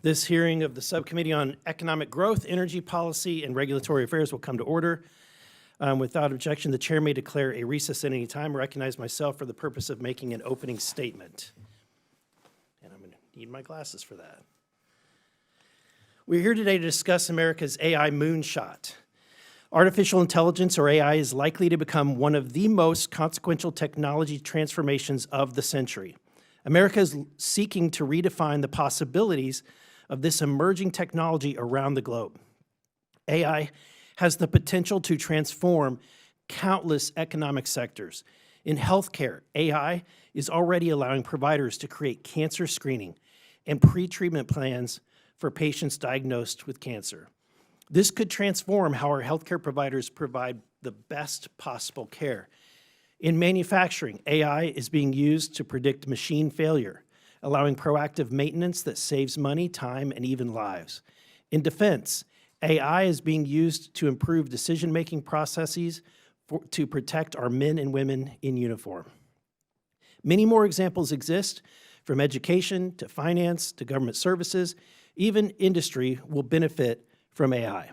This hearing of the Subcommittee on Economic Growth, Energy Policy, and Regulatory Affairs will come to order. Without objection, the chair may declare a recess at any time. I recognize myself for the purpose of making an opening statement. And I'm going to need my glasses for that. We're here today to discuss America's AI moonshot. Artificial intelligence, or AI, is likely to become one of the most consequential technology transformations of the century. America is seeking to redefine the possibilities of this emerging technology around the globe. AI has the potential to transform countless economic sectors. In healthcare, AI is already allowing providers to create cancer screening and pre-treatment plans for patients diagnosed with cancer. This could transform how our healthcare providers provide the best possible care. In manufacturing, AI is being used to predict machine failure, allowing proactive maintenance that saves money, time, and even lives. In defense, AI is being used to improve decision-making processes to protect our men and women in uniform. Many more examples exist, from education to finance to government services. Even industry will benefit from AI.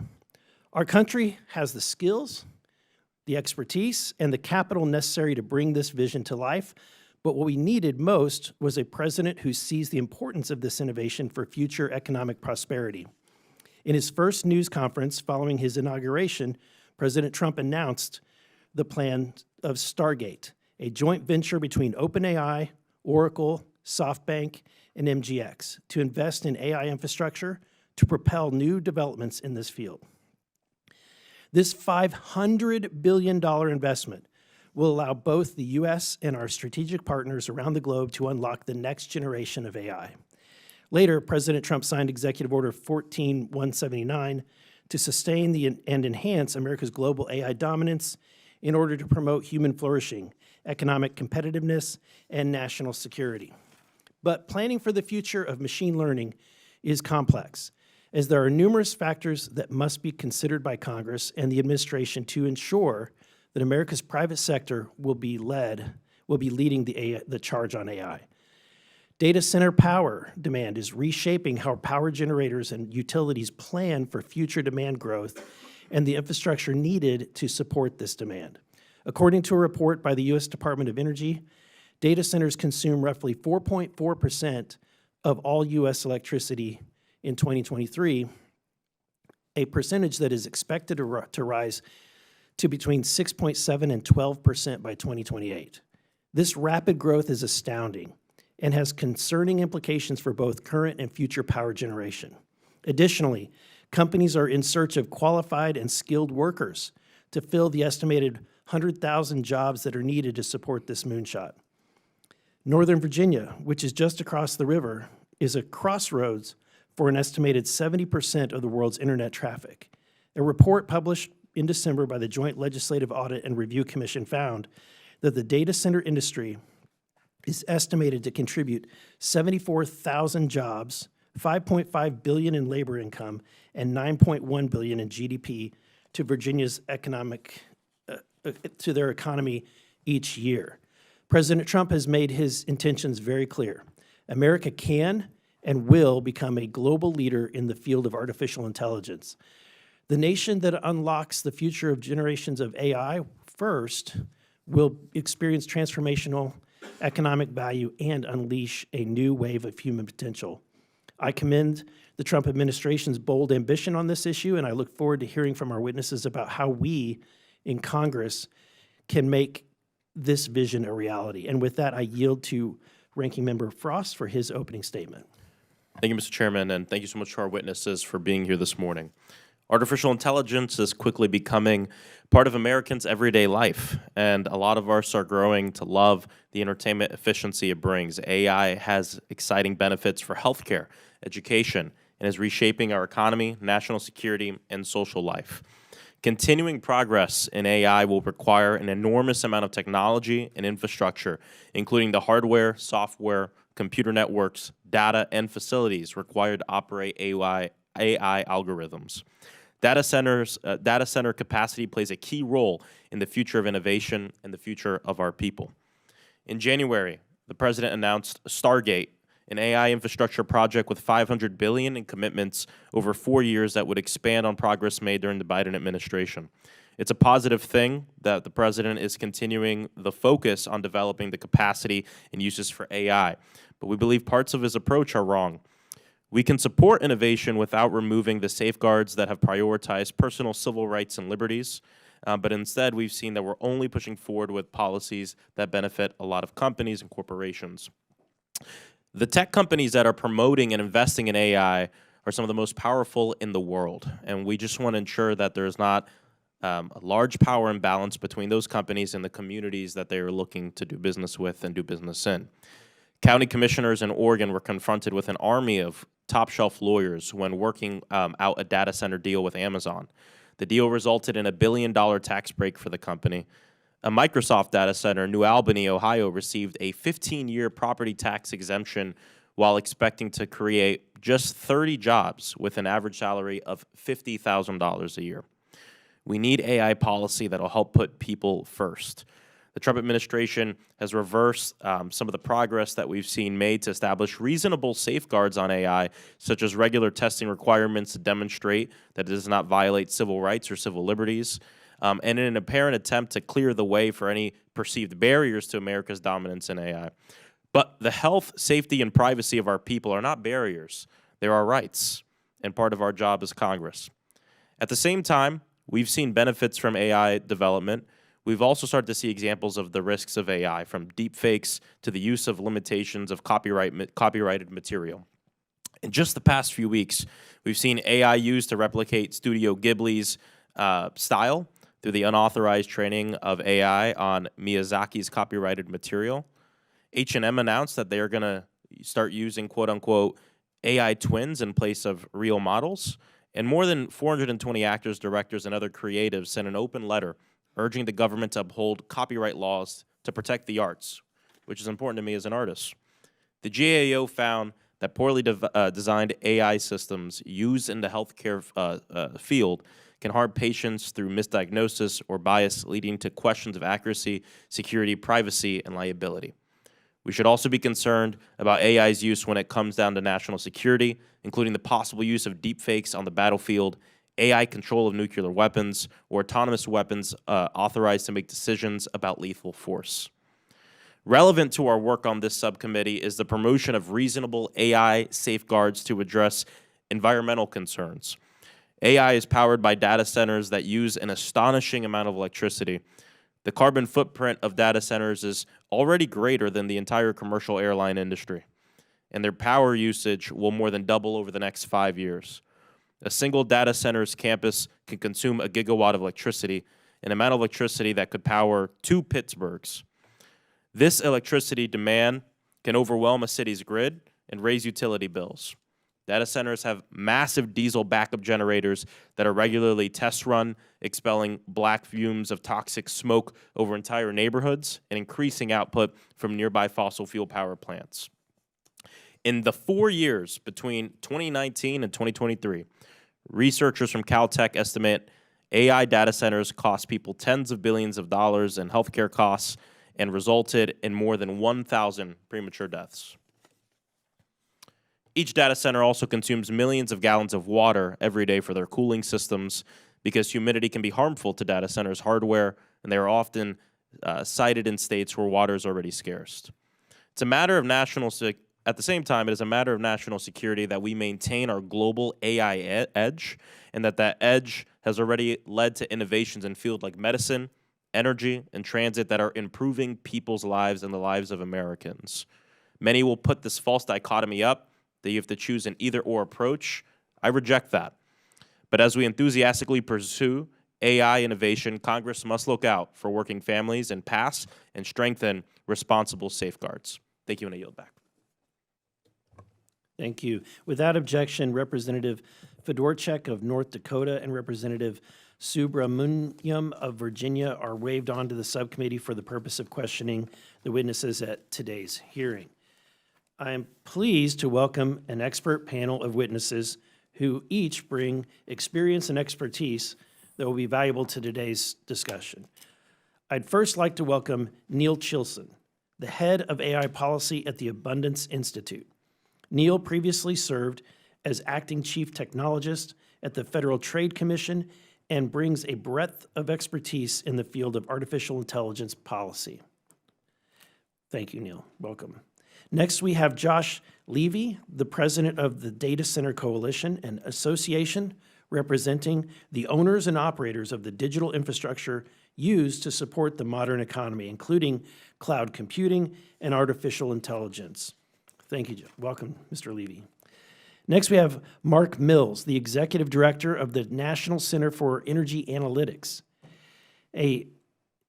Our country has the skills, the expertise, and the capital necessary to bring this vision to life, but what we needed most was a president who sees the importance of this innovation for future economic prosperity. In his first news conference following his inauguration, President Trump announced the plan of Stargate, a joint venture between OpenAI, Oracle, SoftBank, and MGX to invest in AI infrastructure to propel new developments in this field. This $500 billion investment will allow both the U.S. and our strategic partners around the globe to unlock the next generation of AI. Later, President Trump signed Executive Order 14179 to sustain and enhance America's global AI dominance in order to promote human flourishing, economic competitiveness, and national security. But planning for the future of machine learning is complex, as there are numerous factors that must be considered by Congress and the administration to ensure that America's private sector will be leading the charge on AI. Data center power demand is reshaping how power generators and utilities plan for future demand growth and the infrastructure needed to support this demand. According to a report by the U.S. Department of Energy, data centers consume roughly 4.4% of all U.S. electricity in 2023, a percentage that is expected to rise to between 6.7 and 12% by 2028. This rapid growth is astounding and has concerning implications for both current and future power generation. Additionally, companies are in search of qualified and skilled workers to fill the estimated 100,000 jobs that are needed to support this moonshot. Northern Virginia, which is just across the river, is a crossroads for an estimated 70% of the world's internet traffic. A report published in December by the Joint Legislative Audit and Review Commission found that the data center industry is estimated to contribute 74,000 jobs, $5.5 billion in labor income, and $9.1 billion in GDP to Virginia's to their economy each year. President Trump has made his intentions very clear. America can and will become a global leader in the field of artificial intelligence. The nation that unlocks the future of generations of AI first will experience transformational economic value and unleash a new wave of human potential. I commend the Trump administration's bold ambition on this issue, and I look forward to hearing from our witnesses about how we in Congress can make this vision a reality. And with that, I yield to Ranking Member Frost for his opening statement. Thank you, Mr. Chairman, and thank you so much to our witnesses for being here this morning. Artificial intelligence is quickly becoming part of Americans' everyday life, and a lot of us are growing to love the entertainment efficiency it brings. AI has exciting benefits for healthcare, education, and is reshaping our economy, national security, and social life. Continuing progress in AI will require an enormous amount of technology and infrastructure, including the hardware, software, computer networks, data, and facilities required to operate AI algorithms. Data center capacity plays a key role in the future of innovation and the future of our people. In January, the President announced Stargate, an AI infrastructure project with $500 billion in commitments over 4 years that would expand on progress made during the Biden administration. It's a positive thing that the president is continuing the focus on developing the capacity and uses for AI, but we believe parts of his approach are wrong. We can support innovation without removing the safeguards that have prioritized personal civil rights and liberties, but instead we've seen that we're only pushing forward with policies that benefit a lot of companies and corporations. The tech companies that are promoting and investing in AI are some of the most powerful in the world, and we just want to ensure that there's not a large power imbalance between those companies and the communities that they are looking to do business with and do business in. County commissioners in Oregon were confronted with an army of top-shelf lawyers when working out a data center deal with Amazon. The deal resulted in a $1 billion tax break for the company. A Microsoft data center in New Albany, Ohio, received a 15-year property tax exemption while expecting to create just 30 jobs with an average salary of $50,000 a year. We need AI policy that will help put people first. The Trump administration has reversed some of the progress that we've seen made to establish reasonable safeguards on AI, such as regular testing requirements to demonstrate that it does not violate civil rights or civil liberties, and in an apparent attempt to clear the way for any perceived barriers to America's dominance in AI. But the health, safety, and privacy of our people are not barriers. They're our rights, and part of our job as Congress. At the same time, we've seen benefits from AI development. We've also started to see examples of the risks of AI, from deepfakes to the use of limitations of copyrighted material. In just the past few weeks, we've seen AI used to replicate Studio Ghibli's style through the unauthorized training of AI on Miyazaki's copyrighted material. H&M announced that they are going to start using quote-unquote AI twins in place of real models. And more than 420 actors, directors, and other creatives sent an open letter urging the government to uphold copyright laws to protect the arts, which is important to me as an artist. The GAO found that poorly designed AI systems used in the healthcare field can harm patients through misdiagnosis or bias, leading to questions of accuracy, security, privacy, and liability. We should also be concerned about AI's use when it comes down to national security, including the possible use of deepfakes on the battlefield, AI control of nuclear weapons, or autonomous weapons authorized to make decisions about lethal force. Relevant to our work on this subcommittee is the promotion of reasonable AI safeguards to address environmental concerns. AI is powered by data centers that use an astonishing amount of electricity. The carbon footprint of data centers is already greater than the entire commercial airline industry, and their power usage will more than double over the next 5 years. A single data center's campus can consume a gigawatt of electricity, an amount of electricity that could power 2 Pittsburghs. This electricity demand can overwhelm a city's grid and raise utility bills. Data centers have massive diesel backup generators that are regularly test run, expelling black fumes of toxic smoke over entire neighborhoods and increasing output from nearby fossil fuel power plants. In the 4 years between 2019 and 2023, researchers from Caltech estimate AI data centers cost people tens of billions of dollars in healthcare costs and resulted in more than 1,000 premature deaths. Each data center also consumes millions of gallons of water every day for their cooling systems because humidity can be harmful to data centers' hardware, and they are often sited in states where water is already scarce. It's a matter of At the same time, it is a matter of national security that we maintain our global AI edge, and that edge has already led to innovations in fields like medicine, energy, and transit that are improving people's lives and the lives of Americans. Many will put this false dichotomy up that you have to choose an either-or approach. I reject that. But as we enthusiastically pursue AI innovation, Congress must look out for working families and pass and strengthen responsible safeguards. Thank you, and I yield back. Thank you. Without objection, Representative Fedorchak of North Dakota and Representative Subramaniam of Virginia are waived onto the subcommittee for the purpose of questioning the witnesses at today's hearing. I am pleased to welcome an expert panel of witnesses who each bring experience and expertise that will be valuable to today's discussion. I'd first like to welcome Neil Chilson, the head of AI policy at the Abundance Institute. Neil previously served as acting chief technologist at the Federal Trade Commission and brings a breadth of expertise in the field of artificial intelligence policy. Thank you, Neil. Welcome. Next, we have Josh Levy, the president of the Data Center Coalition, an association representing the owners and operators of the digital infrastructure used to support the modern economy, including cloud computing and artificial intelligence. Thank you. Welcome, Mr. Levy. Next, we have Mark Mills, the executive director of the National Center for Energy Analytics, a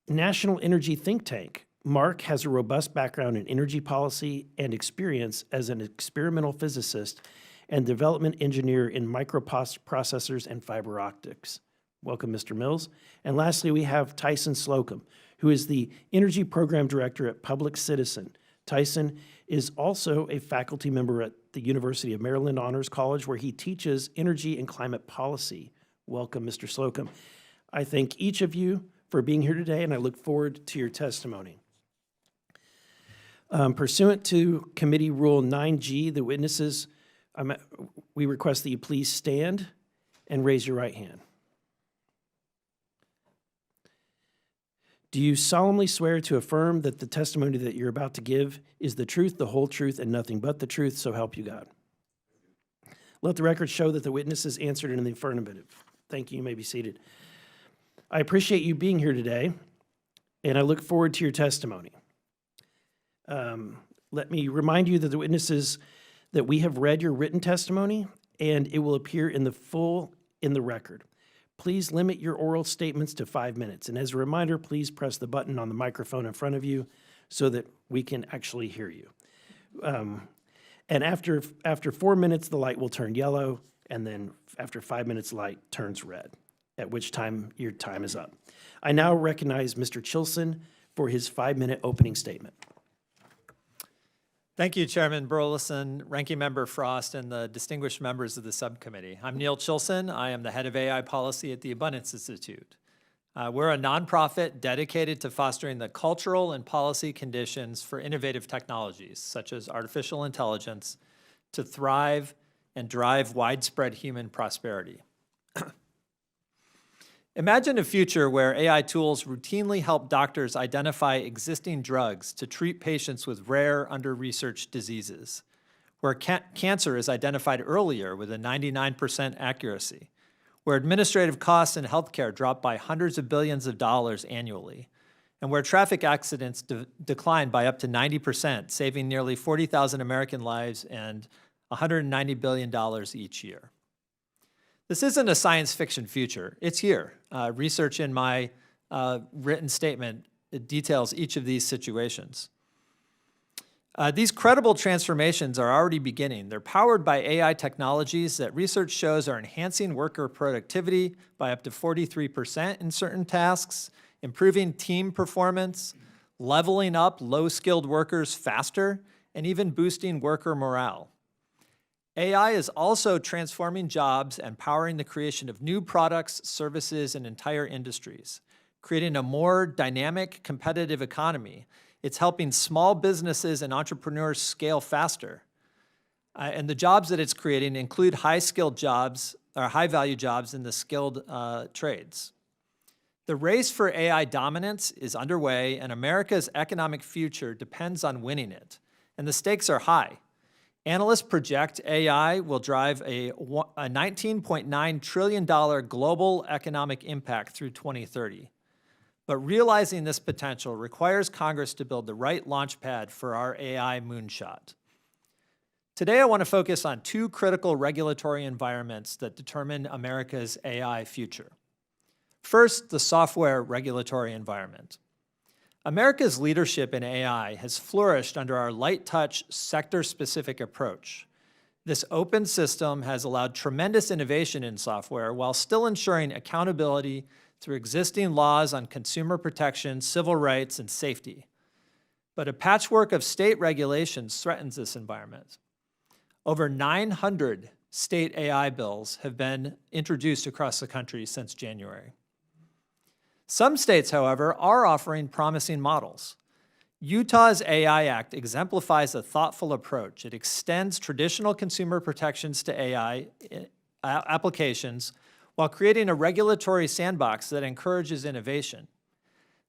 national energy think tank. Mark has a robust background in energy policy and experience as an experimental physicist and development engineer in microprocessors and fiber optics. Welcome, Mr. Mills. And lastly, we have Tyson Slocum, who is the Energy Program Director at Public Citizen. Tyson is also a faculty member at the University of Maryland Honors College, where he teaches energy and climate policy. Welcome, Mr. Slocum. I thank each of you for being here today, and I look forward to your testimony. Pursuant to Committee Rule 9G, the witnesses, we request that you please stand and raise your right hand. Do you solemnly swear to affirm that the testimony that you're about to give is the truth, the whole truth, and nothing but the truth, so help you God? Let the record show that the witnesses answered in the affirmative. Thank you. You may be seated. I appreciate you being here today, and I look forward to your testimony. Let me remind you that the witnesses, that we have read your written testimony, and it will appear in the record. Please limit your oral statements to 5 minutes. And as a reminder, please press the button on the microphone in front of you so that we can actually hear you. And after 4 minutes, the light will turn yellow, and then after 5 minutes, the light turns red, at which time your time is up. I now recognize Mr. Chilson for his 5-minute opening statement. Thank you, Chairman Burleson, Ranking Member Frost, and the distinguished members of the subcommittee. I'm Neil Chilson. I am the head of AI policy at the Abundance Institute. We're a nonprofit dedicated to fostering the cultural and policy conditions for innovative technologies, such as artificial intelligence, to thrive and drive widespread human prosperity. Imagine a future where AI tools routinely help doctors identify existing drugs to treat patients with rare, under-researched diseases, where cancer is identified earlier with a 99% accuracy, where administrative costs in healthcare drop by hundreds of billions of dollars annually, and where traffic accidents decline by up to 90%, saving nearly 40,000 American lives and $190 billion each year. This isn't a science fiction future. It's here. Research in my written statement details each of these situations. These credible transformations are already beginning. They're powered by AI technologies that research shows are enhancing worker productivity by up to 43% in certain tasks, improving team performance, leveling up low-skilled workers faster, and even boosting worker morale. AI is also transforming jobs and powering the creation of new products, services, and entire industries, creating a more dynamic, competitive economy. It's helping small businesses and entrepreneurs scale faster. And the jobs that it's creating include high-skilled jobs, or high-value jobs in the skilled trades. The race for AI dominance is underway, and America's economic future depends on winning it. And the stakes are high. Analysts project AI will drive a $19.9 trillion global economic impact through 2030. But realizing this potential requires Congress to build the right launch pad for our AI moonshot. Today, I want to focus on two critical regulatory environments that determine America's AI future. First, the software regulatory environment. America's leadership in AI has flourished under our light-touch, sector-specific approach. This open system has allowed tremendous innovation in software while still ensuring accountability through existing laws on consumer protection, civil rights, and safety. But a patchwork of state regulations threatens this environment. Over 900 state AI bills have been introduced across the country since January. Some states, however, are offering promising models. Utah's AI Act exemplifies a thoughtful approach. It extends traditional consumer protections to AI applications while creating a regulatory sandbox that encourages innovation.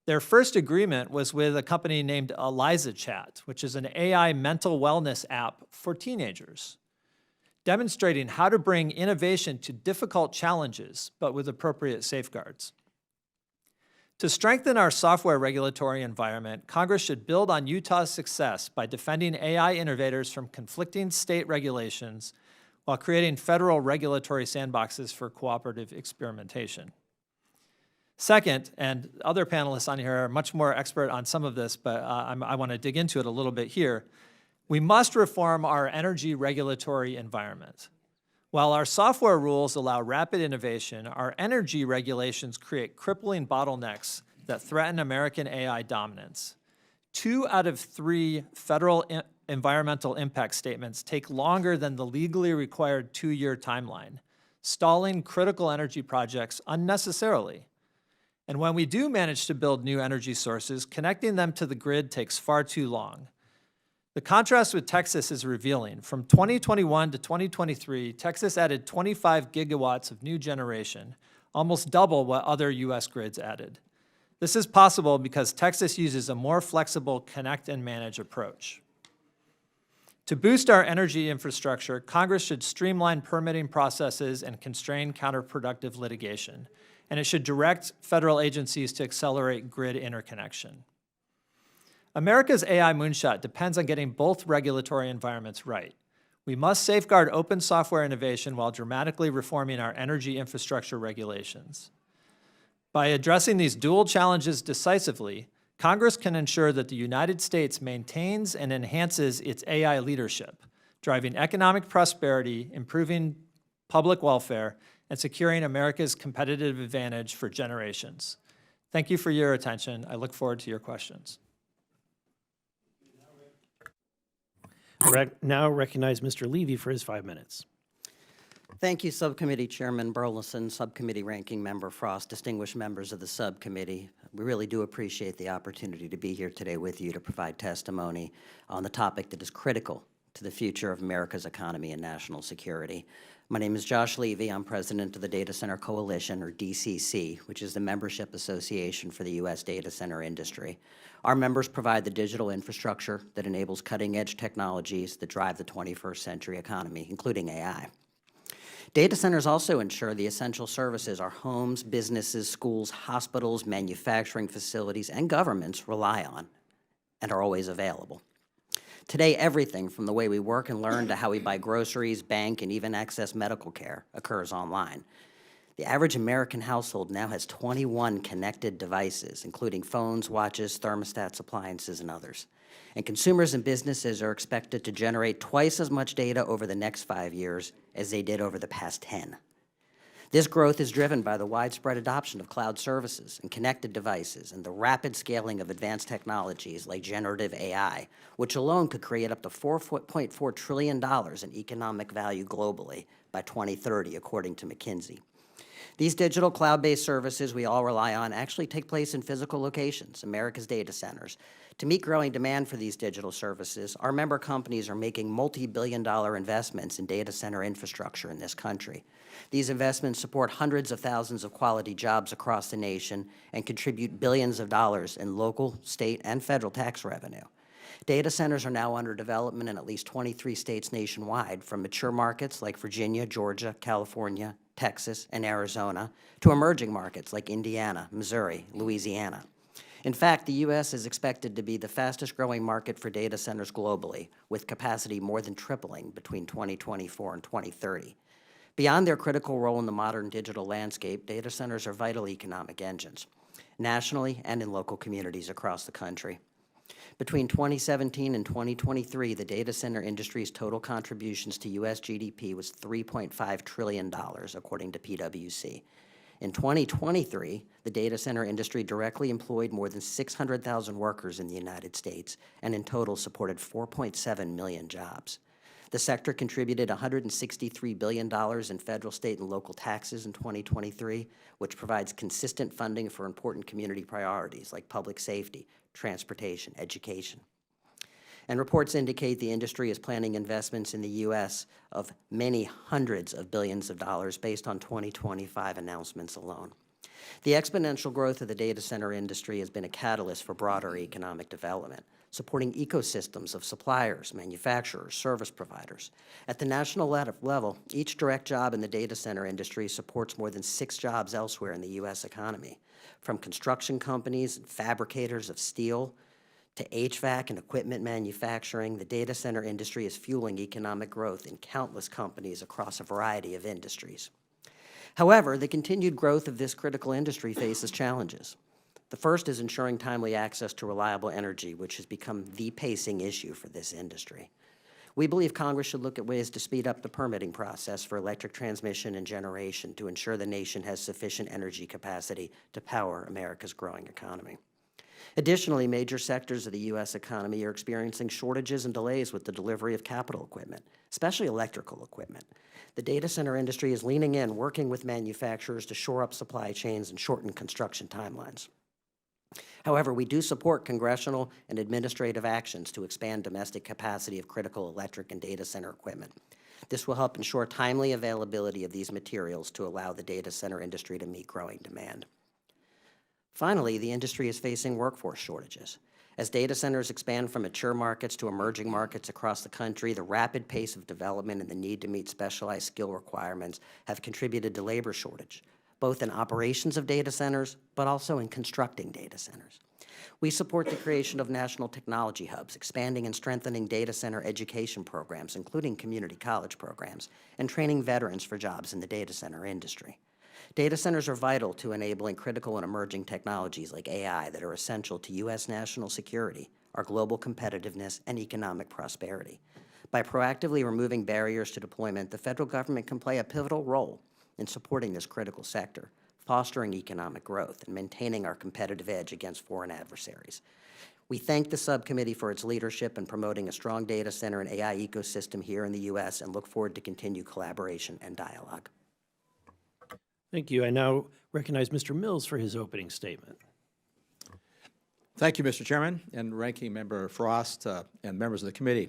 Their first agreement was with a company named ElizaChat, which is an AI mental wellness app for teenagers, demonstrating how to bring innovation to difficult challenges, but with appropriate safeguards. To strengthen our software regulatory environment, Congress should build on Utah's success by defending AI innovators from conflicting state regulations while creating federal regulatory sandboxes for cooperative experimentation. Second, and other panelists on here are much more expert on some of this, but I want to dig into it a little bit here. We must reform our energy regulatory environment. While our software rules allow rapid innovation, our energy regulations create crippling bottlenecks that threaten American AI dominance. 2 out of 3 federal environmental impact statements take longer than the legally required 2-year timeline, stalling critical energy projects unnecessarily. And when we do manage to build new energy sources, connecting them to the grid takes far too long. The contrast with Texas is revealing. From 2021 to 2023, Texas added 25 gigawatts of new generation, almost double what other U.S. grids added. This is possible because Texas uses a more flexible connect and manage approach. To boost our energy infrastructure, Congress should streamline permitting processes and constrain counterproductive litigation, and it should direct federal agencies to accelerate grid interconnection. America's AI moonshot depends on getting both regulatory environments right. We must safeguard open software innovation while dramatically reforming our energy infrastructure regulations. By addressing these dual challenges decisively, Congress can ensure that the United States maintains and enhances its AI leadership, driving economic prosperity, improving public welfare, and securing America's competitive advantage for generations. Thank you for your attention. I look forward to your questions. Now recognize Mr. Levy for his 5 minutes. Thank you, Subcommittee Chairman Burleson, Subcommittee Ranking Member Frost, distinguished members of the subcommittee. We really do appreciate the opportunity to be here today with you to provide testimony on the topic that is critical to the future of America's economy and national security. My name is Josh Levy. I'm president of the Data Center Coalition, or DCC, which is the membership association for the U.S. data center industry. Our members provide the digital infrastructure that enables cutting-edge technologies that drive the 21st century economy, including AI. Data centers also ensure the essential services our homes, businesses, schools, hospitals, manufacturing facilities, and governments rely on and are always available. Today, everything from the way we work and learn to how we buy groceries, bank, and even access medical care occurs online. The average American household now has 21 connected devices, including phones, watches, thermostats, appliances, and others. And consumers and businesses are expected to generate twice as much data over the next 5 years as they did over the past 10. This growth is driven by the widespread adoption of cloud services and connected devices and the rapid scaling of advanced technologies like generative AI, which alone could create up to $4.4 trillion in economic value globally by 2030, according to McKinsey. These digital cloud-based services we all rely on actually take place in physical locations, America's data centers. To meet growing demand for these digital services, our member companies are making multi-billion-dollar investments in data center infrastructure in this country. These investments support hundreds of thousands of quality jobs across the nation and contribute billions of dollars in local, state, and federal tax revenue. Data centers are now under development in at least 23 states nationwide, from mature markets like Virginia, Georgia, California, Texas, and Arizona, to emerging markets like Indiana, Missouri, Louisiana. In fact, the U.S. is expected to be the fastest growing market for data centers globally, with capacity more than tripling between 2024 and 2030. Beyond their critical role in the modern digital landscape, data centers are vital economic engines, nationally and in local communities across the country. Between 2017 and 2023, the data center industry's total contributions to U.S. GDP was $3.5 trillion, according to PwC. In 2023, the data center industry directly employed more than 600,000 workers in the United States and in total supported 4.7 million jobs. The sector contributed $163 billion in federal, state, and local taxes in 2023, which provides consistent funding for important community priorities like public safety, transportation, education. And reports indicate the industry is planning investments in the U.S. of many hundreds of billions of dollars based on 2025 announcements alone. The exponential growth of the data center industry has been a catalyst for broader economic development, supporting ecosystems of suppliers, manufacturers, service providers. At the national level, each direct job in the data center industry supports more than 6 jobs elsewhere in the U.S. economy, from construction companies and fabricators of steel to HVAC and equipment manufacturing. The data center industry is fueling economic growth in countless companies across a variety of industries. However, the continued growth of this critical industry faces challenges. The first is ensuring timely access to reliable energy, which has become the pacing issue for this industry. We believe Congress should look at ways to speed up the permitting process for electric transmission and generation to ensure the nation has sufficient energy capacity to power America's growing economy. Additionally, major sectors of the U.S. economy are experiencing shortages and delays with the delivery of capital equipment, especially electrical equipment. The data center industry is leaning in, working with manufacturers to shore up supply chains and shorten construction timelines. However, we do support congressional and administrative actions to expand domestic capacity of critical electric and data center equipment. This will help ensure timely availability of these materials to allow the data center industry to meet growing demand. Finally, the industry is facing workforce shortages. As data centers expand from mature markets to emerging markets across the country, the rapid pace of development and the need to meet specialized skill requirements have contributed to labor shortage, both in operations of data centers, but also in constructing data centers. We support the creation of national technology hubs, expanding and strengthening data center education programs, including community college programs, and training veterans for jobs in the data center industry. Data centers are vital to enabling critical and emerging technologies like AI that are essential to U.S. national security, our global competitiveness, and economic prosperity. By proactively removing barriers to deployment, the federal government can play a pivotal role in supporting this critical sector, fostering economic growth, and maintaining our competitive edge against foreign adversaries. We thank the subcommittee for its leadership in promoting a strong data center and AI ecosystem here in the U.S. and look forward to continued collaboration and dialogue. Thank you. I now recognize Mr. Mills for his opening statement. Thank you, Mr. Chairman, and Ranking Member Frost and members of the committee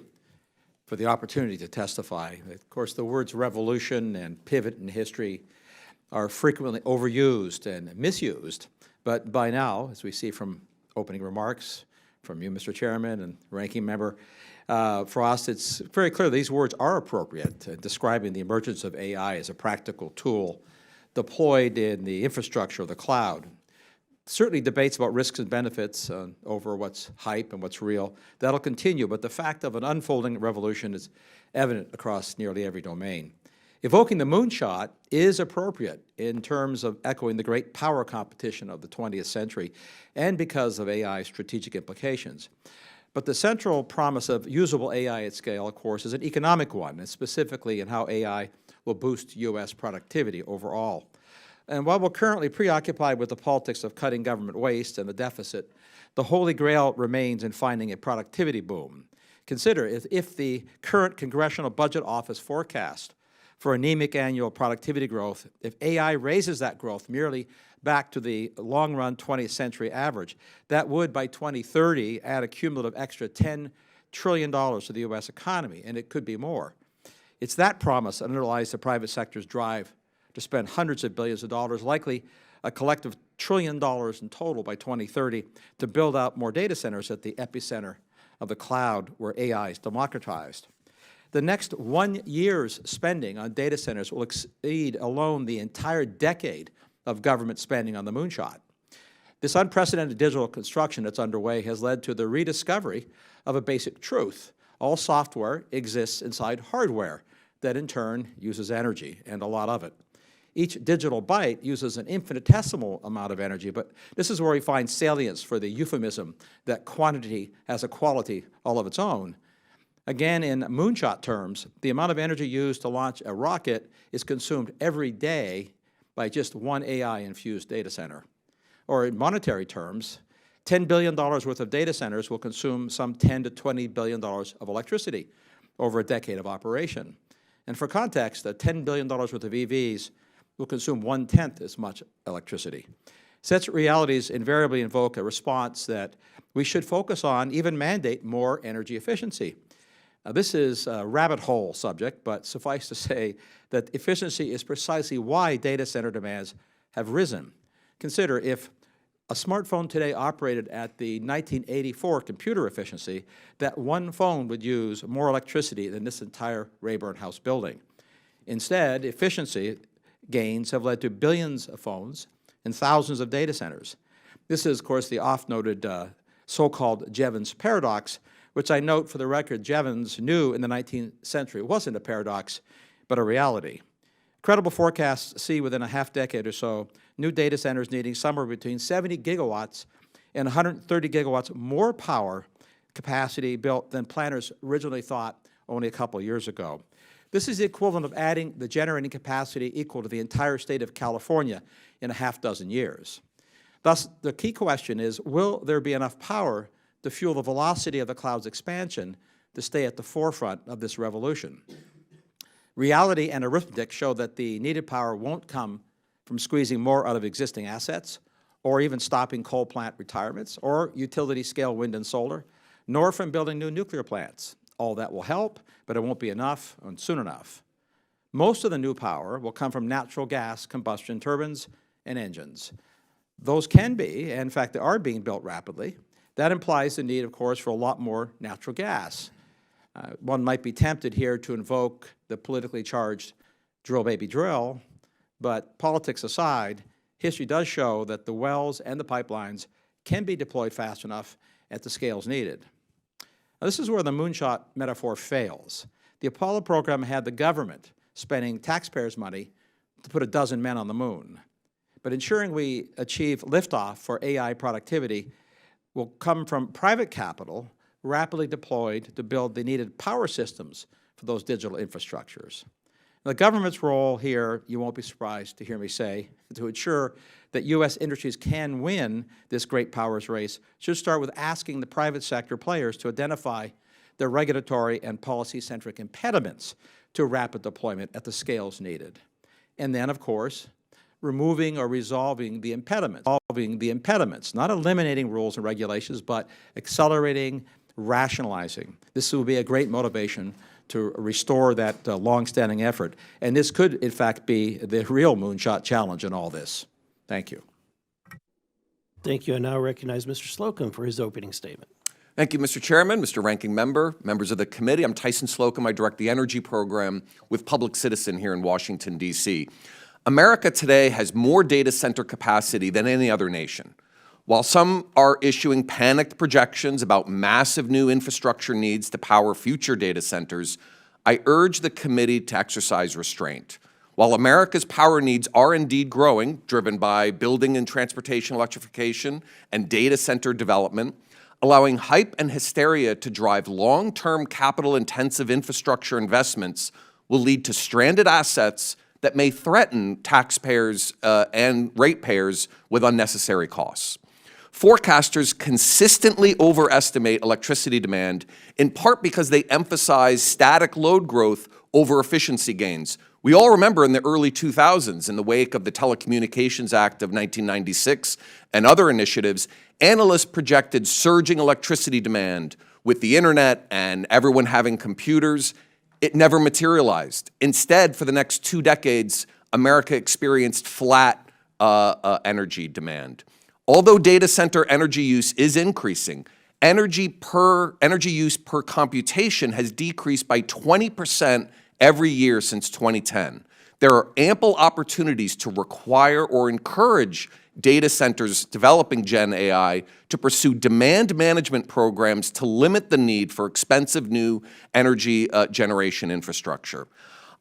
for the opportunity to testify. Of course, the words revolution and pivot in history are frequently overused and misused, but by now, as we see from opening remarks from you, Mr. Chairman, and Ranking Member Frost, it's very clear these words are appropriate in describing the emergence of AI as a practical tool deployed in the infrastructure of the cloud. Certainly debates about risks and benefits over what's hype and what's real, that'll continue, but the fact of an unfolding revolution is evident across nearly every domain. Evoking the moonshot is appropriate in terms of echoing the great power competition of the 20th century and because of AI's strategic implications. But the central promise of usable AI at scale, of course, is an economic one, and specifically in how AI will boost U.S. productivity overall. And while we're currently preoccupied with the politics of cutting government waste and the deficit, the holy grail remains in finding a productivity boom. Consider if the current Congressional Budget Office forecast for anemic annual productivity growth, if AI raises that growth merely back to the long-run 20th century average, that would, by 2030, add a cumulative extra $10 trillion to the U.S. economy, and it could be more. It's that promise that underlies the private sector's drive to spend hundreds of billions of dollars, likely a collective $1 trillion in total by 2030, to build out more data centers at the epicenter of the cloud where AI is democratized. The next 1 year's spending on data centers will exceed alone the entire decade of government spending on the moonshot. This unprecedented digital construction that's underway has led to the rediscovery of a basic truth. All software exists inside hardware that in turn uses energy, and a lot of it. Each digital byte uses an infinitesimal amount of energy, but this is where we find salience for the euphemism that quantity has a quality all of its own. Again, in moonshot terms, the amount of energy used to launch a rocket is consumed every day by just one AI-infused data center. Or in monetary terms, $10 billion worth of data centers will consume some $10 to $20 billion of electricity. over a decade of operation. And for context, $10 billion worth of EVs will consume 1/10 as much electricity. Such realities invariably invoke a response that we should focus on, even mandate more energy efficiency. This is a rabbit hole subject, but suffice to say that efficiency is precisely why data center demands have risen. Consider if a smartphone today operated at the 1984 computer efficiency, that one phone would use more electricity than this entire Rayburn House building. Instead, efficiency gains have led to billions of phones and thousands of data centers. This is, of course, the oft-noted so-called Jevons paradox, which I note for the record Jevons knew in the 19th century wasn't a paradox, but a reality. Credible forecasts see within a half-decade or so new data centers needing somewhere between 70 gigawatts and 130 gigawatts more power capacity built than planners originally thought only a couple of years ago. This is the equivalent of adding the generating capacity equal to the entire state of California in a half dozen years. Thus, the key question is, will there be enough power to fuel the velocity of the cloud's expansion to stay at the forefront of this revolution? Reality and arithmetic show that the needed power won't come from squeezing more out of existing assets, or even stopping coal plant retirements, or utility-scale wind and solar, nor from building new nuclear plants. All that will help, but it won't be enough and soon enough. Most of the new power will come from natural gas combustion turbines and engines. Those can be, and in fact, they are being built rapidly. That implies the need, of course, for a lot more natural gas. One might be tempted here to invoke the politically charged drill, baby, drill, but politics aside, history does show that the wells and the pipelines can be deployed fast enough at the scales needed. Now, this is where the moonshot metaphor fails. The Apollo program had the government spending taxpayers' money to put a dozen men on the moon. But ensuring we achieve liftoff for AI productivity will come from private capital rapidly deployed to build the needed power systems for those digital infrastructures. The government's role here, you won't be surprised to hear me say, to ensure that U.S. industries can win this great powers race should start with asking the private sector players to identify the regulatory and policy-centric impediments to rapid deployment at the scales needed. And then, of course, removing or resolving the impediments, not eliminating rules and regulations, but accelerating, rationalizing. This will be a great motivation to restore that long-standing effort. And this could, in fact, be the real moonshot challenge in all this. Thank you. Thank you. I now recognize Mr. Slocum for his opening statement. Thank you, Mr. Chairman, Mr. Ranking Member, members of the committee. I'm Tyson Slocum. I direct the energy program with Public Citizen here in Washington, D.C. America today has more data center capacity than any other nation. While some are issuing panicked projections about massive new infrastructure needs to power future data centers, I urge the committee to exercise restraint. While America's power needs are indeed growing, driven by building and transportation electrification and data center development, allowing hype and hysteria to drive long-term capital-intensive infrastructure investments will lead to stranded assets that may threaten taxpayers and ratepayers with unnecessary costs. Forecasters consistently overestimate electricity demand, in part because they emphasize static load growth over efficiency gains. We all remember in the early 2000s, in the wake of the Telecommunications Act of 1996 and other initiatives, analysts projected surging electricity demand with the internet and everyone having computers. It never materialized. Instead, for the next 2 decades, America experienced flat energy demand. Although data center energy use is increasing, energy use per computation has decreased by 20% every year since 2010. There are ample opportunities to require or encourage data centers developing Gen AI to pursue demand management programs to limit the need for expensive new energy generation infrastructure.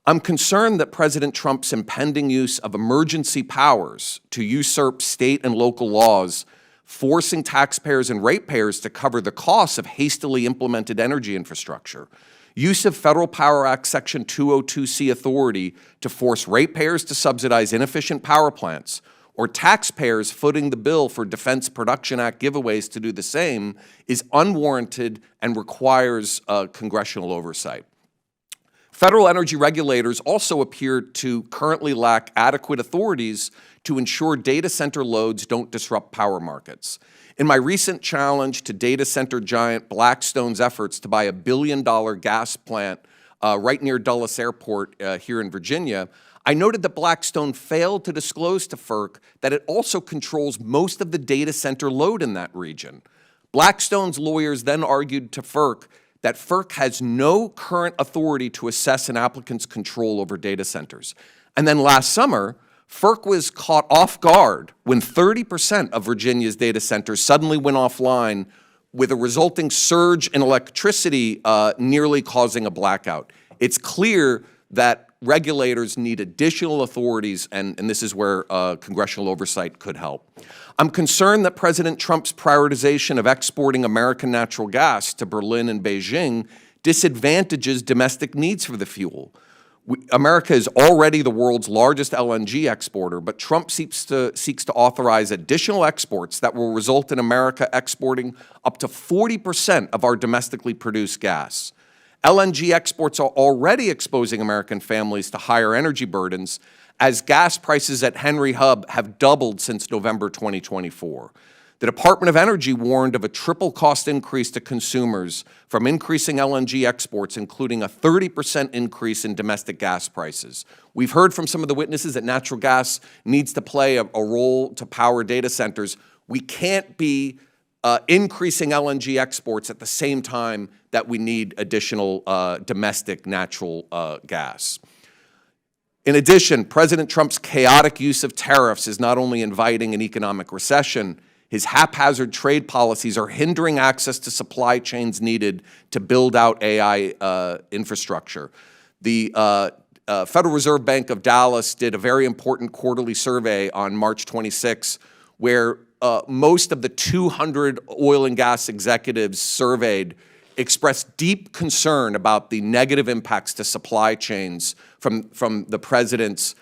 I'm concerned that President Trump's impending use of emergency powers to usurp state and local laws, forcing taxpayers and ratepayers to cover the costs of hastily implemented energy infrastructure, use of Federal Power Act Section 202C authority to force ratepayers to subsidize inefficient power plants, or taxpayers footing the bill for Defense Production Act giveaways to do the same, is unwarranted and requires congressional oversight. Federal energy regulators also appear to currently lack adequate authorities to ensure data center loads don't disrupt power markets. In my recent challenge to data center giant Blackstone's efforts to buy $1 billion gas plant right near Dulles Airport here in Virginia, I noted that Blackstone failed to disclose to FERC that it also controls most of the data center load in that region. Blackstone's lawyers then argued to FERC that FERC has no current authority to assess an applicant's control over data centers. And then last summer, FERC was caught off guard when 30% of Virginia's data centers suddenly went offline with a resulting surge in electricity nearly causing a blackout. It's clear that regulators need additional authorities, and this is where congressional oversight could help. I'm concerned that President Trump's prioritization of exporting American natural gas to Berlin and Beijing disadvantages domestic needs for the fuel. America is already the world's largest LNG exporter, but Trump seeks to authorize additional exports that will result in America exporting up to 40% of our domestically produced gas. LNG exports are already exposing American families to higher energy burdens as gas prices at Henry Hub have doubled since November 2024. The Department of Energy warned of a triple cost increase to consumers from increasing LNG exports, including a 30% increase in domestic gas prices. We've heard from some of the witnesses that natural gas needs to play a role to power data centers. We can't be increasing LNG exports at the same time that we need additional domestic natural gas. In addition, President Trump's chaotic use of tariffs is not only inviting an economic recession, his haphazard trade policies are hindering access to supply chains needed to build out AI infrastructure. The Federal Reserve Bank of Dallas did a very important quarterly survey on March 26, where most of the 200 oil and gas executives surveyed expressed deep concern about the negative impacts to supply chains from the president's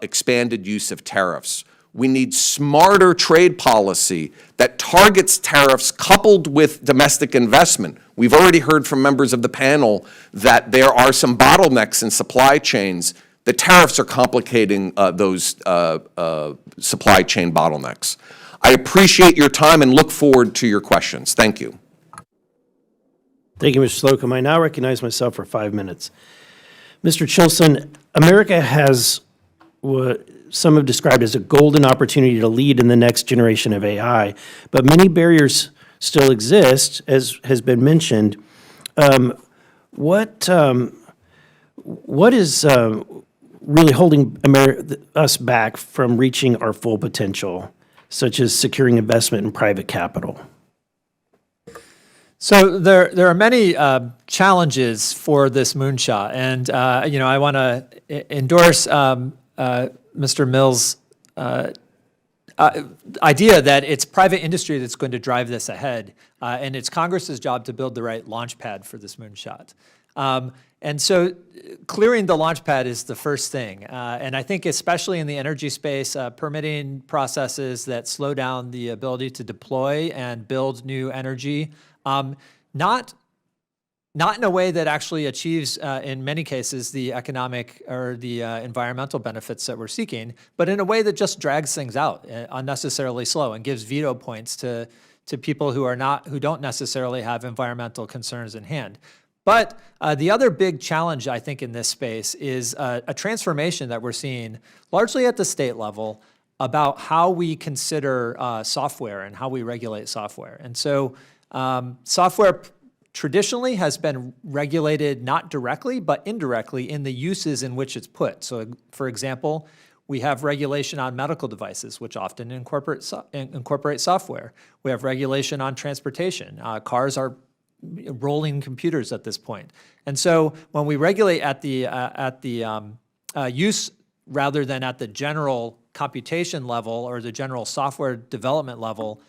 expanded use of tariffs. We need smarter trade policy that targets tariffs coupled with domestic investment. We've already heard from members of the panel that there are some bottlenecks in supply chains. The tariffs are complicating those supply chain bottlenecks. I appreciate your time and look forward to your questions. Thank you. Thank you, Mr. Slocum. I now recognize myself for 5 minutes. Mr. Chilson, America has what some have described as a golden opportunity to lead in the next generation of AI, but many barriers still exist, as has been mentioned. What is really holding us back from reaching our full potential, such as securing investment in private capital? So there are many challenges for this moonshot, and I want to endorse Mr. Mills' idea that it's private industry that's going to drive this ahead, and it's Congress's job to build the right launch pad for this moonshot. And so clearing the launch pad is the first thing, and I think especially in the energy space, permitting processes that slow down the ability to deploy and build new energy, not in a way that actually achieves, in many cases, the economic or the environmental benefits that we're seeking, but in a way that just drags things out unnecessarily slow and gives veto points to people who don't necessarily have environmental concerns in hand. But the other big challenge, I think, in this space is a transformation that we're seeing largely at the state level about how we consider software and how we regulate software. And so software traditionally has been regulated not directly, but indirectly in the uses in which it's put. So, for example, we have regulation on medical devices, which often incorporate software. We have regulation on transportation. Cars are rolling computers at this point. And so when we regulate at the use rather than at the general computation level or the general software development level,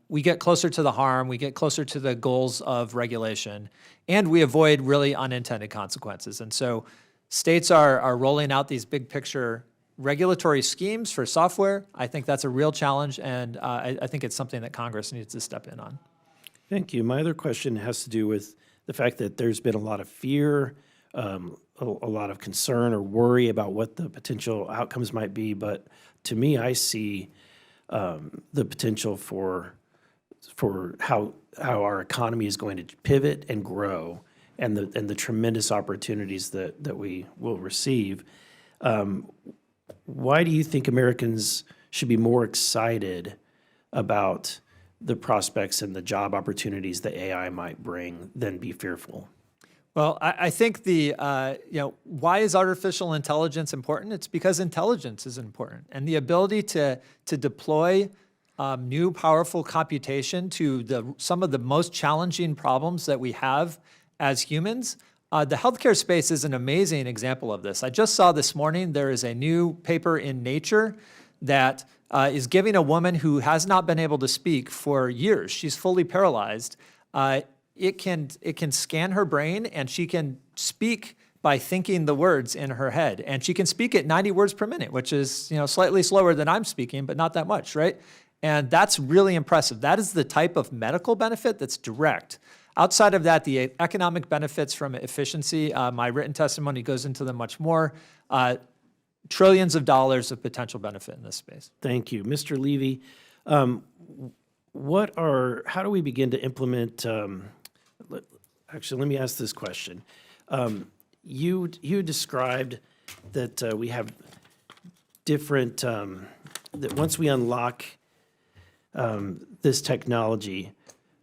we get closer to the harm, we get closer to the goals of regulation, and we avoid really unintended consequences. And so states are rolling out these big picture regulatory schemes for software. I think that's a real challenge, and I think it's something that Congress needs to step in on. Thank you. My other question has to do with the fact that there's been a lot of fear a lot of concern or worry about what the potential outcomes might be. But to me, I see the potential for how our economy is going to pivot and grow, and the tremendous opportunities that we will receive. Why do you think Americans should be more excited about the prospects and the job opportunities that AI might bring than be fearful? Well, I think why is artificial intelligence important? It's because intelligence is important, and the ability to deploy new powerful computation to some of the most challenging problems that we have as humans. The healthcare space is an amazing example of this. I just saw this morning there is a new paper in Nature that is giving a woman who has not been able to speak for years, she's fully paralyzed, it can scan her brain, and she can speak by thinking the words in her head. And she can speak at 90 words per minute, which is slightly slower than I'm speaking, but not that much, right? And that's really impressive. That is the type of medical benefit that's direct. Outside of that, the economic benefits from efficiency, my written testimony goes into them much more. Trillions of dollars of potential benefit in this space. Thank you. Mr. Levy, how do we begin to implement, actually, let me ask this question. You described that we have different, that once we unlock this technology,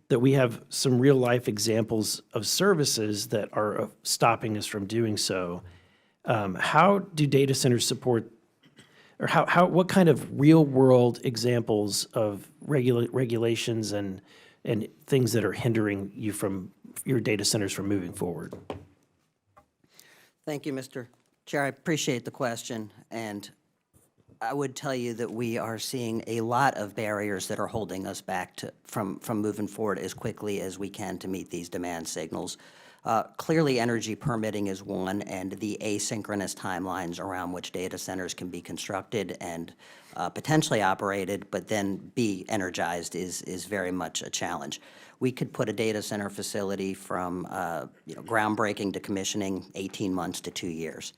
that we have some real life examples of services that are stopping us from doing so. How do data centers support, or what kind of real world examples of regulations and things that are hindering you from your data centers from moving forward? Thank you, Mr. Chair. I appreciate the question, and I would tell you that we are seeing a lot of barriers that are holding us back from moving forward as quickly as we can to meet these demand signals. Clearly, energy permitting is one, and the asynchronous timelines around which data centers can be constructed and potentially operated, but then be energized is very much a challenge. We could put a data center facility from groundbreaking to commissioning 18 months to 2 years.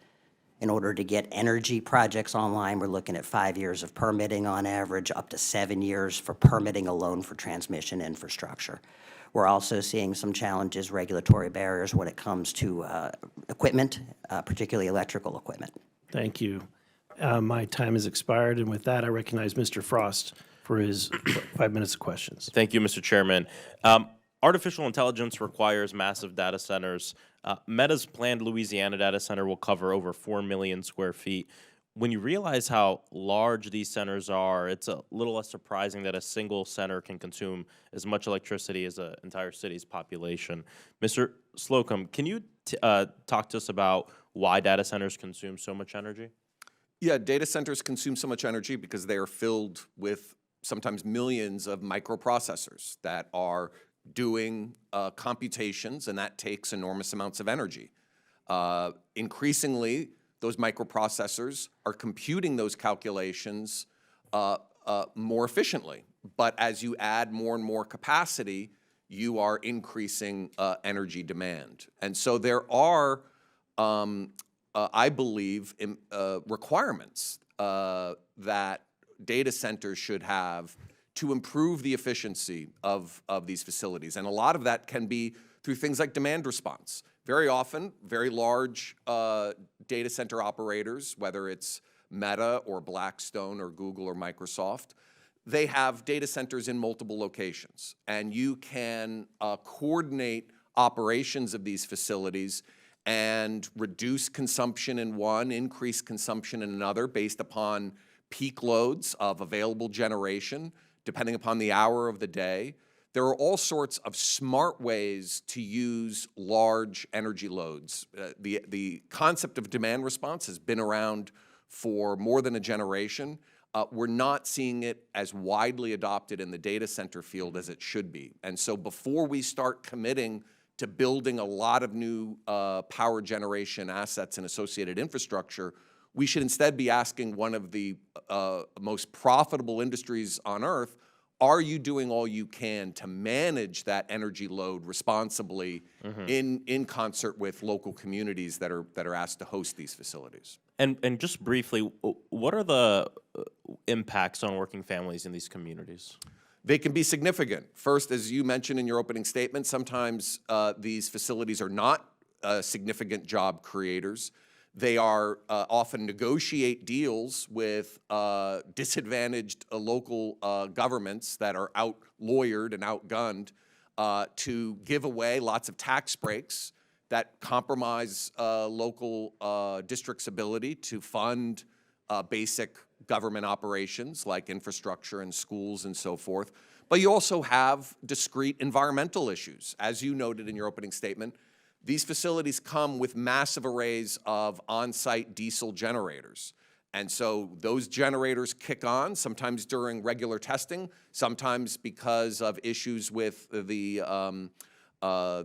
In order to get energy projects online, we're looking at 5 years of permitting on average, up to 7 years for permitting alone for transmission infrastructure. We're also seeing some challenges, regulatory barriers when it comes to equipment, particularly electrical equipment. Thank you. My time has expired, and with that, I recognize Mr. Frost for his 5 minutes of questions. Thank you, Mr. Chairman. Artificial intelligence requires massive data centers. Meta's planned Louisiana data center will cover over 4 million square feet. When you realize how large these centers are, it's a little less surprising that a single center can consume as much electricity as an entire city's population. Mr. Slocum, can you talk to us about why data centers consume so much energy? Yeah, data centers consume so much energy because they are filled with sometimes millions of microprocessors that are doing computations, and that takes enormous amounts of energy. Increasingly, those microprocessors are computing those calculations more efficiently. But as you add more and more capacity, you are increasing energy demand. And so there are, I believe, requirements that data centers should have to improve the efficiency of these facilities. And a lot of that can be through things like demand response. Very often, very large data center operators, whether it's Meta or Blackstone or Google or Microsoft, they have data centers in multiple locations. And you can coordinate operations of these facilities and reduce consumption in one, increase consumption in another based upon peak loads of available generation, depending upon the hour of the day. There are all sorts of smart ways to use large energy loads. The concept of demand response has been around for more than a generation. We're not seeing it as widely adopted in the data center field as it should be. And so before we start committing to building a lot of new power generation assets and associated infrastructure, we should instead be asking one of the most profitable industries on earth, are you doing all you can to manage that energy load responsibly in concert with local communities that are asked to host these facilities? And just briefly, what are the impacts on working families in these communities? They can be significant. First, as you mentioned in your opening statement, sometimes these facilities are not significant job creators. They are often negotiate deals with disadvantaged local governments that are out-lawyered and outgunned to give away lots of tax breaks that compromise local districts' ability to fund basic government operations like infrastructure and schools and so forth. But you also have discrete environmental issues. As you noted in your opening statement, these facilities come with massive arrays of on-site diesel generators. And so those generators kick on, sometimes during regular testing, sometimes because of issues with the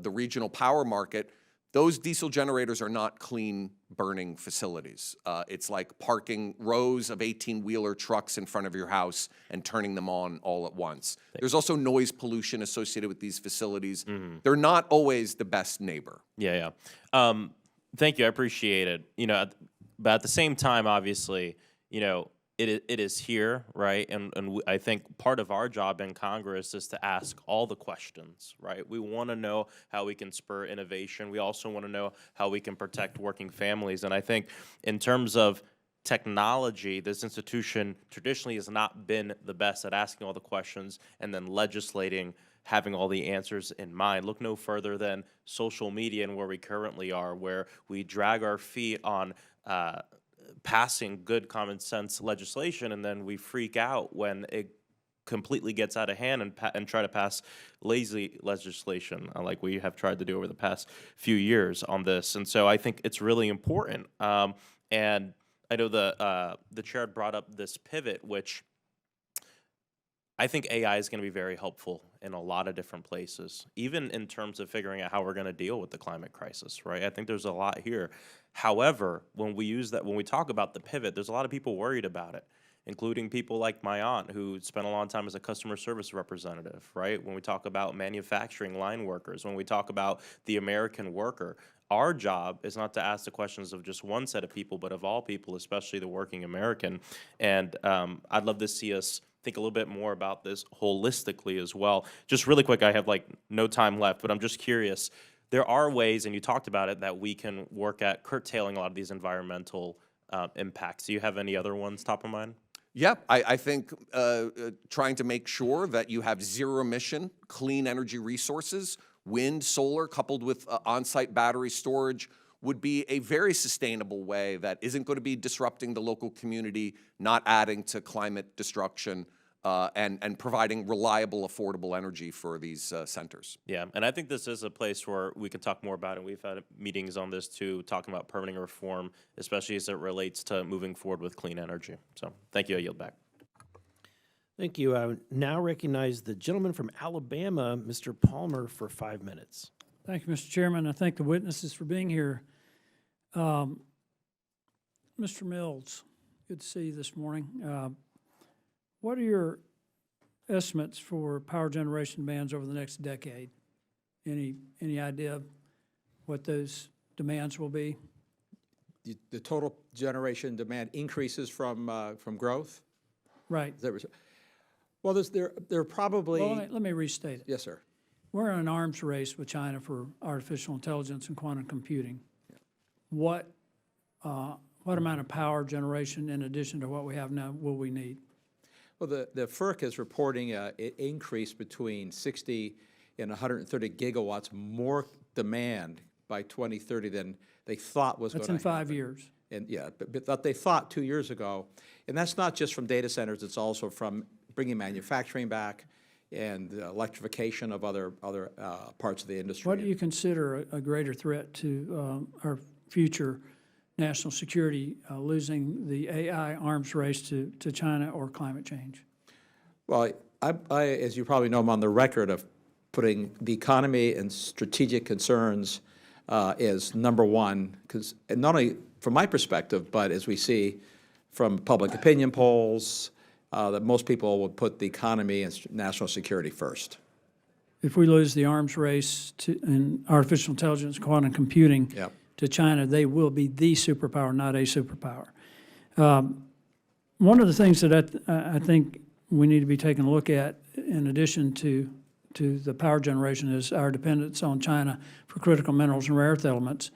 regional power market. Those diesel generators are not clean burning facilities. It's like parking rows of 18-wheeler trucks in front of your house and turning them on all at once. There's also noise pollution associated with these facilities. They're not always the best neighbor. Yeah. Thank you. I appreciate it. But at the same time, obviously, it is here, right? And I think part of our job in Congress is to ask all the questions, right? We want to know how we can spur innovation. We also want to know how we can protect working families. And I think in terms of technology, this institution traditionally has not been the best at asking all the questions and then legislating, having all the answers in mind. Look no further than social media and where we currently are, where we drag our feet on passing good common sense legislation, and then we freak out when it completely gets out of hand and try to pass lazy legislation like we have tried to do over the past few years on this. And so I think it's really important. And I know the chair brought up this pivot, which I think AI is going to be very helpful in a lot of different places, even in terms of figuring out how we're going to deal with the climate crisis, right? I think there's a lot here. However, when we talk about the pivot, there's a lot of people worried about it, including people like my aunt who spent a long time as a customer service representative, right? When we talk about manufacturing line workers, when we talk about the American worker, our job is not to ask the questions of just one set of people, but of all people, especially the working American. And I'd love to see us think a little bit more about this holistically as well. Just really quick, I have no time left, but I'm just curious. There are ways, and you talked about it, that we can work at curtailing a lot of these environmental impacts. Do you have any other ones top of mind? Yeah, I think trying to make sure that you have zero emission, clean energy resources, wind, solar, coupled with on-site battery storage would be a very sustainable way that isn't going to be disrupting the local community, not adding to climate destruction, and providing reliable, affordable energy for these centers. Yeah, and I think this is a place where we can talk more about it. We've had meetings on this too, talking about permitting reform, especially as it relates to moving forward with clean energy. So thank you. I yield back. Thank you. I now recognize the gentleman from Alabama, Mr. Palmer, for 5 minutes. Thank you, Mr. Chairman. I thank the witnesses for being here. Mr. Mills, good to see you this morning. What are your estimates for power generation demands over the next decade? Any idea of what those demands will be? The total generation demand increases from growth? Right. Is that well, there are probably... Well, let me restate it. Yes, sir. We're in an arms race with China for artificial intelligence and quantum computing. What amount of power generation, in addition to what we have now, will we need? Well, the FERC is reporting an increase between 60 and 130 gigawatts more demand by 2030 than they thought was going to happen. That's in 5 years. And yeah, but they thought 2 years ago. And that's not just from data centers, it's also from bringing manufacturing back and electrification of other parts of the industry. What do you consider a greater threat to our future national security, losing the AI arms race to China or climate change? Well, I, as you probably know, I'm on the record of putting the economy and strategic concerns as number one, because not only from my perspective, but as we see from public opinion polls, that most people would put the economy and national security first. If we lose the arms race in artificial intelligence, quantum computing Yep. to China, they will be the superpower, not a superpower. One of the things that I think we need to be taking a look at, in addition to the power generation, is our dependence on China for critical minerals and rare earth elements.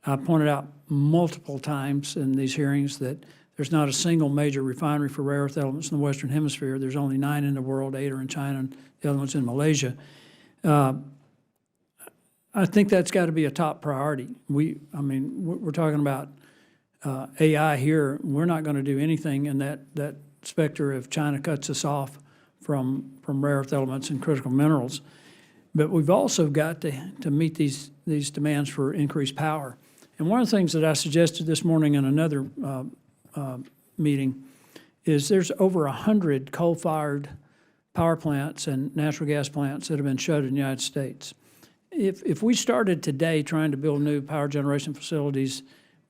I pointed out multiple times in these hearings that there's not a single major refinery for rare earth elements in the Western Hemisphere. There's only 9 in the world, 8 are in China, and the other one's in Malaysia. I think that's got to be a top priority. I mean, we're talking about AI here. We're not going to do anything in that specter if China cuts us off from rare earth elements and critical minerals. But we've also got to meet these demands for increased power. And one of the things that I suggested this morning in another meeting is there's over 100 coal-fired power plants and natural gas plants that have been shuttered in the United States. If we started today trying to build new power generation facilities,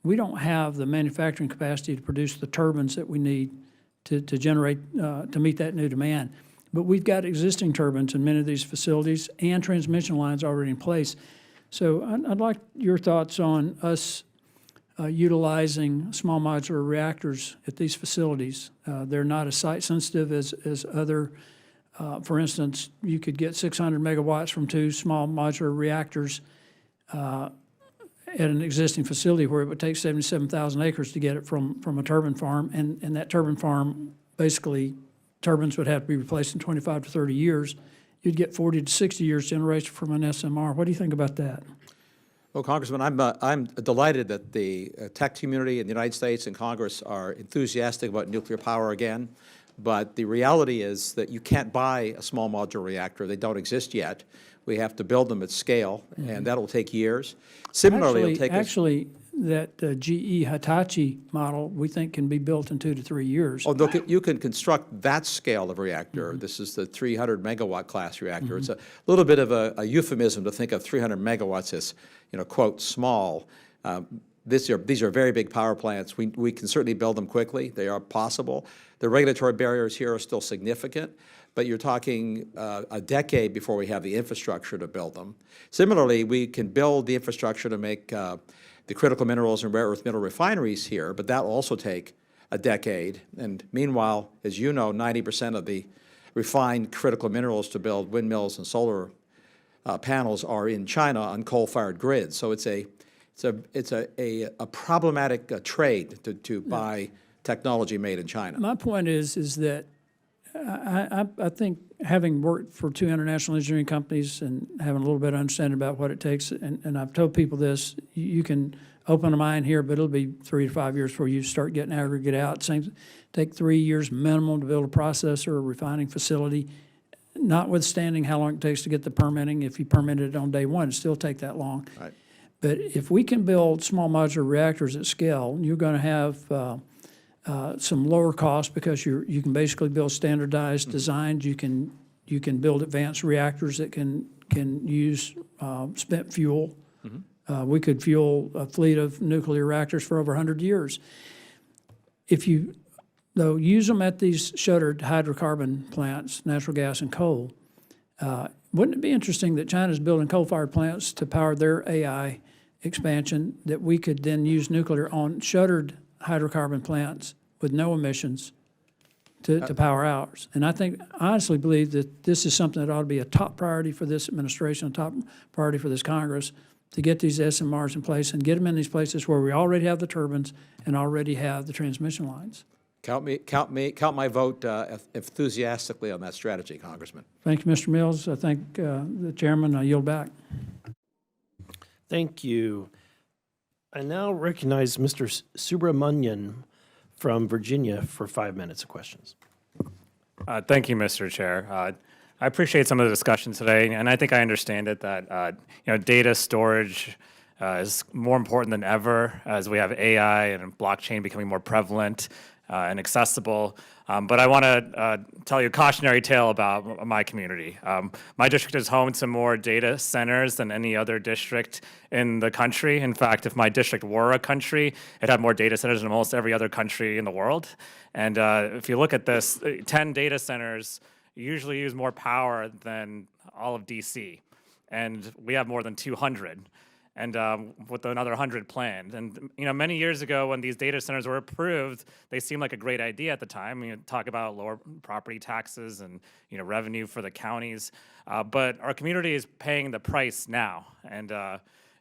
we don't have the manufacturing capacity to produce the turbines that we need to generate, to meet that new demand. But we've got existing turbines in many of these facilities and transmission lines already in place. So I'd like your thoughts on us utilizing small modular reactors at these facilities. They're not as site sensitive as other. For instance, you could get 600 megawatts from 2 small modular reactors at an existing facility where it would take 77,000 acres to get it from a turbine farm. And that turbine farm, basically, turbines would have to be replaced in 25 to 30 years. You'd get 40 to 60 years generation from an SMR. What do you think about that? Well, Congressman, I'm delighted that the tech community in the United States and Congress are enthusiastic about nuclear power again. But the reality is that you can't buy a small modular reactor. They don't exist yet. We have to build them at scale, and that'll take years. Similarly, it'll take Actually, that GE Hitachi model, we think, can be built in 2 to 3 years. Oh, look, you can construct that scale of reactor. This is the 300 megawatt class reactor. It's a little bit of a euphemism to think of 300 megawatts as, quote, small. These are very big power plants. We can certainly build them quickly. They are possible. The regulatory barriers here are still significant, but you're talking a decade before we have the infrastructure to build them. Similarly, we can build the infrastructure to make the critical minerals and rare earth mineral refineries here, but that'll also take a decade. And meanwhile, as you know, 90% of the refined critical minerals to build windmills and solar panels are in China on coal-fired grids. So it's a problematic trade to buy technology made in China. My point is that I think, having worked for 2 international engineering companies and having a little bit of understanding about what it takes, and I've told people this, you can open a mine here, but it'll be 3 to 5 years before you start getting aggregate out. Take 3 years minimum to build a processor or refining facility, notwithstanding how long it takes to get the permitting. If you permitted it on day one, it'd still take that long. Right. But if we can build small modular reactors at scale, you're going to have some lower costs because you can basically build standardized designs. You can build advanced reactors that can use spent fuel. We could fuel a fleet of nuclear reactors for over 100 years. If you, though, use them at these shuttered hydrocarbon plants, natural gas and coal, wouldn't it be interesting that China's building coal-fired plants to power their AI expansion, that we could then use nuclear on shuttered hydrocarbon plants with no emissions to power ours? And I honestly believe that this is something that ought to be a top priority for this administration, a top priority for this Congress, to get these SMRs in place and get them in these places where we already have the turbines and already have the transmission lines. Count my vote enthusiastically on that strategy, Congressman. Thank you, Mr. Mills. I thank the chairman. I yield back. Thank you. I now recognize Mr. Subramanian from Virginia for 5 minutes of questions. Thank you, Mr. Chair. I appreciate some of the discussion today, and I think I understand it that data storage is more important than ever as we have AI and blockchain becoming more prevalent. and accessible. But I want to tell you a cautionary tale about my community. My district is home to more data centers than any other district in the country. In fact, if my district were a country, it had more data centers than almost every other country in the world. And if you look at this, 10 data centers usually use more power than all of DC. And we have more than 200. And with another 100 planned. And many years ago, when these data centers were approved, they seemed like a great idea at the time. Talk about lower property taxes and revenue for the counties. But our community is paying the price now, and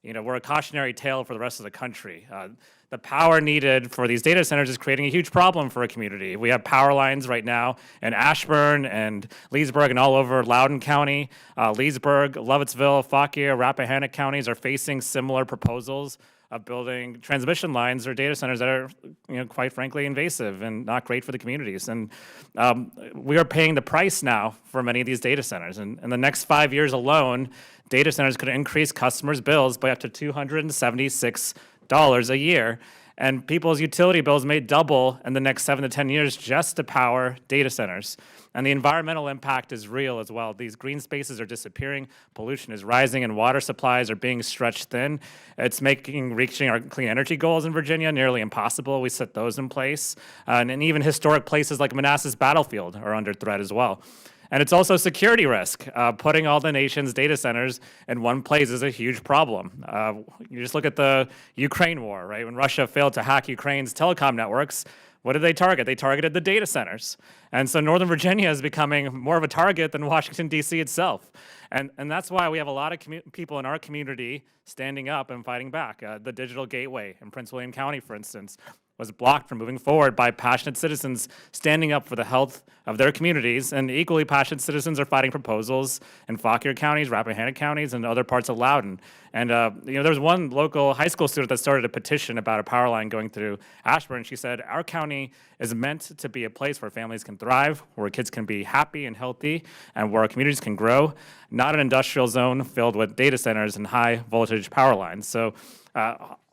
we're a cautionary tale for the rest of the country. The power needed for these data centers is creating a huge problem for a community. We have power lines right now in Ashburn and Leesburg and all over Loudoun County. Leesburg, Lovettsville, Fauquier, Rappahannock counties are facing similar proposals of building transmission lines or data centers that are, quite frankly, invasive and not great for the communities. And we are paying the price now for many of these data centers. And in the next 5 years alone, data centers could increase customers' bills by up to $276 a year, and people's utility bills may double in the next 7 to 10 years just to power data centers. And the environmental impact is real as well. These green spaces are disappearing, pollution is rising, and water supplies are being stretched thin. It's making reaching our clean energy goals in Virginia nearly impossible. We set those in place. And even historic places like Manassas Battlefield are under threat as well. And it's also a security risk. Putting all the nation's data centers in one place is a huge problem. You just look at the Ukraine war, right? When Russia failed to hack Ukraine's telecom networks, what did they target? They targeted the data centers. And so Northern Virginia is becoming more of a target than Washington, D.C. itself. And that's why we have a lot of people in our community standing up and fighting back. The Digital Gateway in Prince William County, for instance, was blocked from moving forward by passionate citizens standing up for the health of their communities, and equally passionate citizens are fighting proposals in Fauquier counties, Rappahannock counties, and other parts of Loudoun. And there was one local high school student that started a petition about a power line going through Ashburn. She said, our county is meant to be a place where families can thrive, where kids can be happy and healthy, and where our communities can grow, not an industrial zone filled with data centers and high voltage power lines. So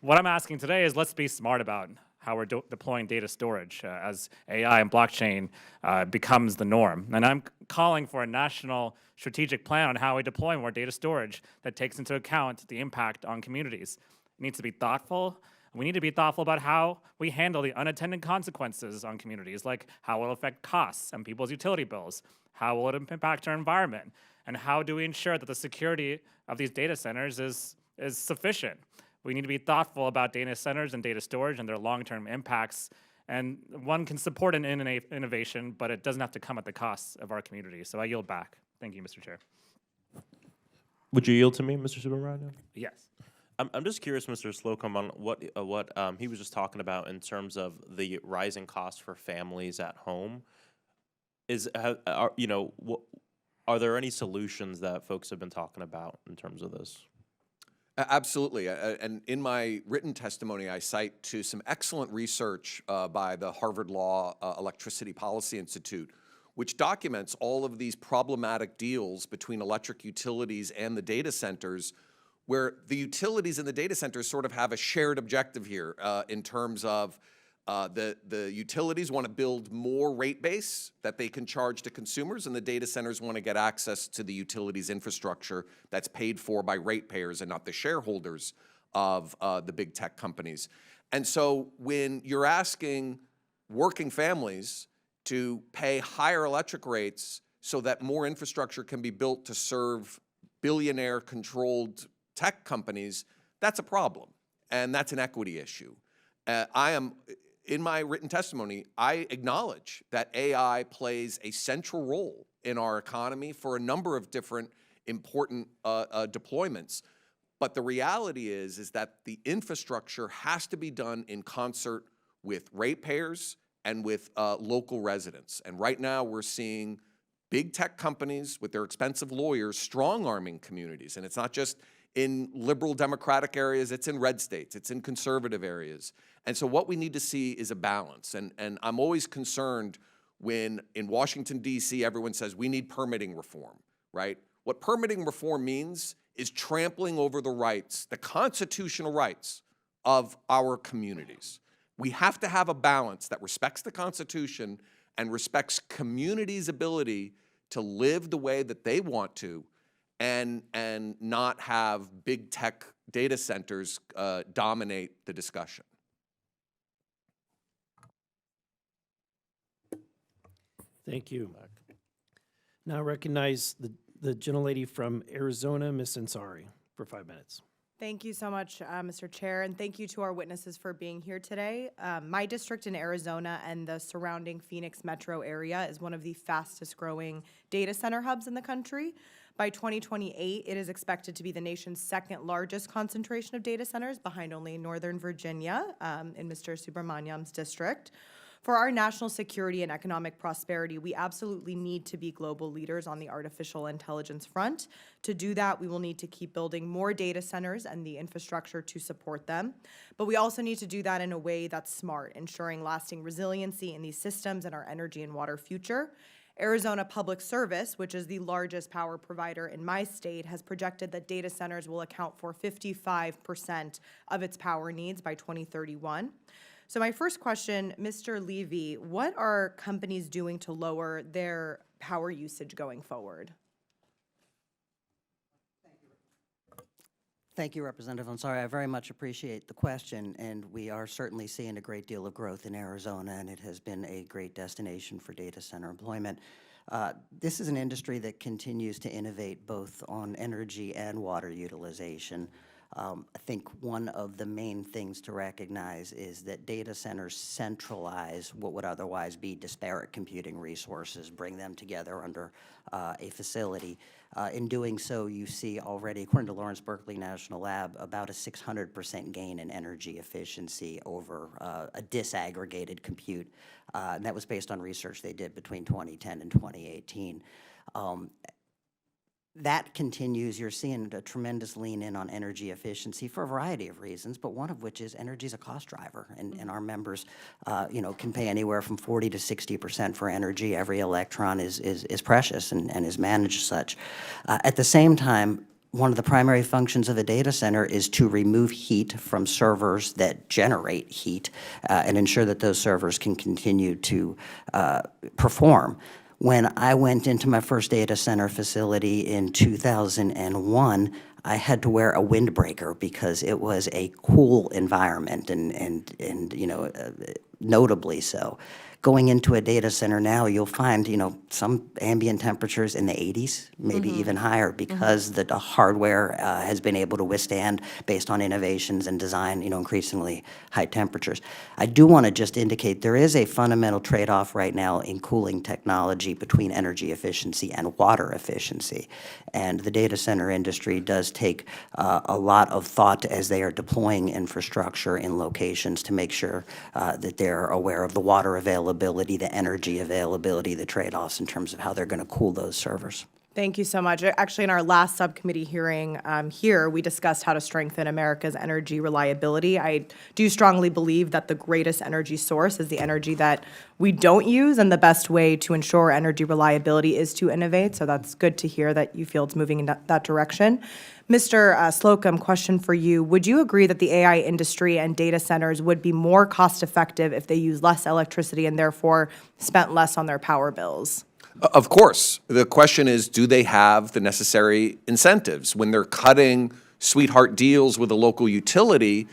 what I'm asking today is let's be smart about how we're deploying data storage as AI and blockchain becomes the norm. And I'm calling for a national strategic plan on how we deploy more data storage that takes into account the impact on communities. It needs to be thoughtful. We need to be thoughtful about how we handle the unintended consequences on communities, like how it will affect costs and people's utility bills, how will it impact our environment, and how do we ensure that the security of these data centers is sufficient. We need to be thoughtful about data centers and data storage and their long-term impacts. And one can support an innovation, but it doesn't have to come at the cost of our community. So I yield back. Thank you, Mr. Chair. Would you yield to me, Mr. Subramanian? Yes. I'm just curious, Mr. Slocum, on what he was just talking about in terms of the rising costs for families at home. Are there any solutions that folks have been talking about in terms of this? Absolutely. And in my written testimony, I cite to some excellent research by the Harvard Law Electricity Policy Institute, which documents all of these problematic deals between electric utilities and the data centers, where the utilities and the data centers sort of have a shared objective here in terms of the utilities want to build more rate base that they can charge to consumers, and the data centers want to get access to the utilities infrastructure that's paid for by ratepayers and not the shareholders of the big tech companies. And so when you're asking working families to pay higher electric rates so that more infrastructure can be built to serve billionaire-controlled tech companies, that's a problem, and that's an equity issue. In my written testimony, I acknowledge that AI plays a central role in our economy for a number of different important deployments. But the reality is that the infrastructure has to be done in concert with ratepayers and with local residents. And right now we're seeing big tech companies with their expensive lawyers strong-arming communities. And it's not just in liberal democratic areas, it's in red states, it's in conservative areas. And so what we need to see is a balance. And I'm always concerned when in Washington, D.C., everyone says we need permitting reform, right? What permitting reform means is trampling over the rights, the constitutional rights of our communities. We have to have a balance that respects the Constitution and respects communities' ability to live the way that they want to, and not have big tech data centers dominate the discussion. Thank you. Now I recognize the gentlelady from Arizona, Ms. Ansari, for 5 minutes. Thank you so much, Mr. Chair, and thank you to our witnesses for being here today. My district in Arizona and the surrounding Phoenix metro area is one of the fastest growing data center hubs in the country. By 2028, it is expected to be the nation's second largest concentration of data centers, behind only Northern Virginia in Mr. Subramaniam's district. For our national security and economic prosperity, we absolutely need to be global leaders on the artificial intelligence front. To do that, we will need to keep building more data centers and the infrastructure to support them. But we also need to do that in a way that's smart, ensuring lasting resiliency in these systems and our energy and water future. Arizona Public Service, which is the largest power provider in my state, has projected that data centers will account for 55% of its power needs by 2031. So my first question, Mr. Levy, what are companies doing to lower their power usage going forward? Thank you, Representative Ansari. I very much appreciate the question, and we are certainly seeing a great deal of growth in Arizona, and it has been a great destination for data center employment. This is an industry that continues to innovate both on energy and water utilization. I think one of the main things to recognize is that data centers centralize what would otherwise be disparate computing resources, bring them together under a facility. In doing so, you see already, according to Lawrence Berkeley National Lab, about a 600% gain in energy efficiency over a disaggregated compute. And that was based on research they did between 2010 and 2018. That continues. You're seeing a tremendous lean in on energy efficiency for a variety of reasons, but one of which is energy is a cost driver, and our members, can pay anywhere from 40 to 60% for energy. Every electron is precious and is managed such. At the same time, one of the primary functions of a data center is to remove heat from servers that generate heat and ensure that those servers can continue to perform. When I went into my first data center facility in 2001, I had to wear a windbreaker because it was a cool environment and notably so. Going into a data center now, you'll find, some ambient temperatures in the 80s, maybe even higher, because the hardware has been able to withstand, based on innovations and design, increasingly high temperatures. I do want to just indicate there is a fundamental trade-off right now in cooling technology between energy efficiency and water efficiency. And the data center industry does take a lot of thought as they are deploying infrastructure in locations to make sure that they're aware of the water availability, the energy availability, the trade-offs in terms of how they're going to cool those servers. Thank you so much. Actually, in our last subcommittee hearing here, we discussed how to strengthen America's energy reliability. I do strongly believe that the greatest energy source is the energy that we don't use, and the best way to ensure energy reliability is to innovate. So that's good to hear that you feel it's moving in that direction. Mr. Slocum, question for you. Would you agree that the AI industry and data centers would be more cost-effective if they use less electricity and therefore spent less on their power bills? Of course. The question is, do they have the necessary incentives? When they're cutting sweetheart deals with a local utility,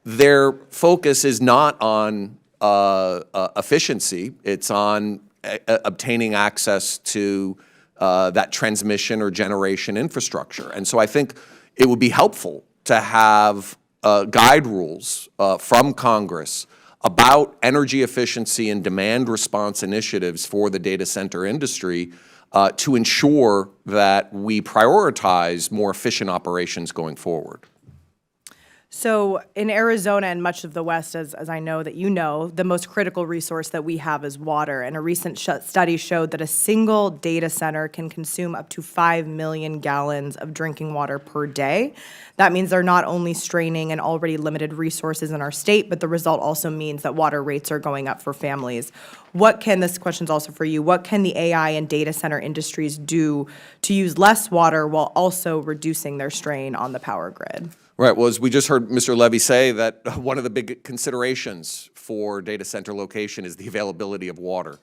their focus is not on efficiency. It's on obtaining access to that transmission or generation infrastructure. And so I think it would be helpful to have guide rules from Congress about energy efficiency and demand response initiatives for the data center industry to ensure that we prioritize more efficient operations going forward. So in Arizona and much of the West, as I know that you know, the most critical resource that we have is water. And a recent study showed that a single data center can consume up to 5 million gallons of drinking water per day. That means they're not only straining an already limited resources in our state, but the result also means that water rates are going up for families. This question's also for you, what can the AI and data center industries do to use less water while also reducing their strain on the power grid? Right. Well, as we just heard Mr. Levy say, that one of the big considerations for data center location is the availability of water.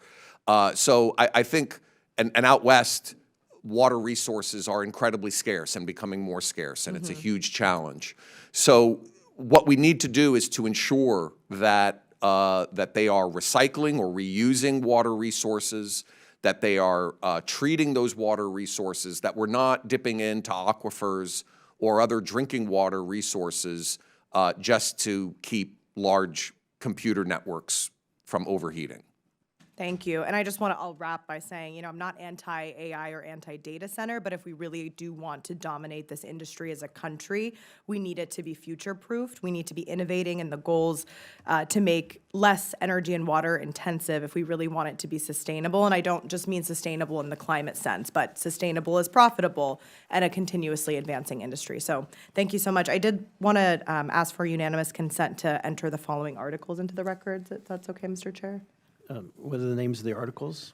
So I think, and out west, water resources are incredibly scarce and becoming more scarce, and it's a huge challenge. So what we need to do is to ensure that that they are recycling or reusing water resources, that they are treating those water resources, that we're not dipping into aquifers or other drinking water resources just to keep large computer networks from overheating. Thank you. And I just I'll wrap by saying, I'm not anti-AI or anti-data center, but if we really do want to dominate this industry as a country, we need it to be future-proofed. We need to be innovating in the goals to make less energy and water intensive if we really want it to be sustainable. And I don't just mean sustainable in the climate sense, but sustainable as profitable and a continuously advancing industry. So thank you so much. I did want to ask for unanimous consent to enter the following articles into the records, if that's okay, Mr. Chair. What are the names of the articles?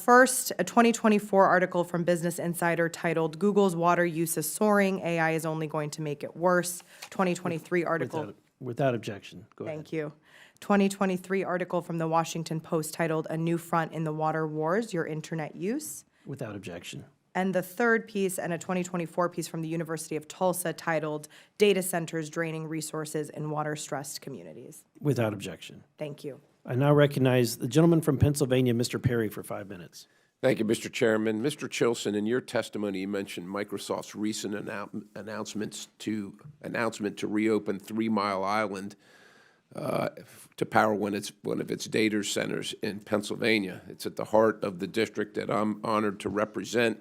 First, a 2024 article from Business Insider titled, "Google's Water Use is Soaring, AI is Only Going to Make It Worse." 2023 article. Without objection. Go ahead. Thank you. 2023 article from the Washington Post titled, "A New Front in the Water Wars, Your Internet Use." Without objection. And the third piece, and a 2024 piece from the University of Tulsa titled, "Data Centers Draining Resources in Water-Stressed Communities." Without objection. Thank you. I now recognize the gentleman from Pennsylvania, Mr. Perry, for 5 minutes. Thank you, Mr. Chairman. Mr. Chilson, in your testimony, you mentioned Microsoft's recent announcement to reopen 3 Mile Island to power one of its data centers in Pennsylvania. It's at the heart of the district that I'm honored to represent.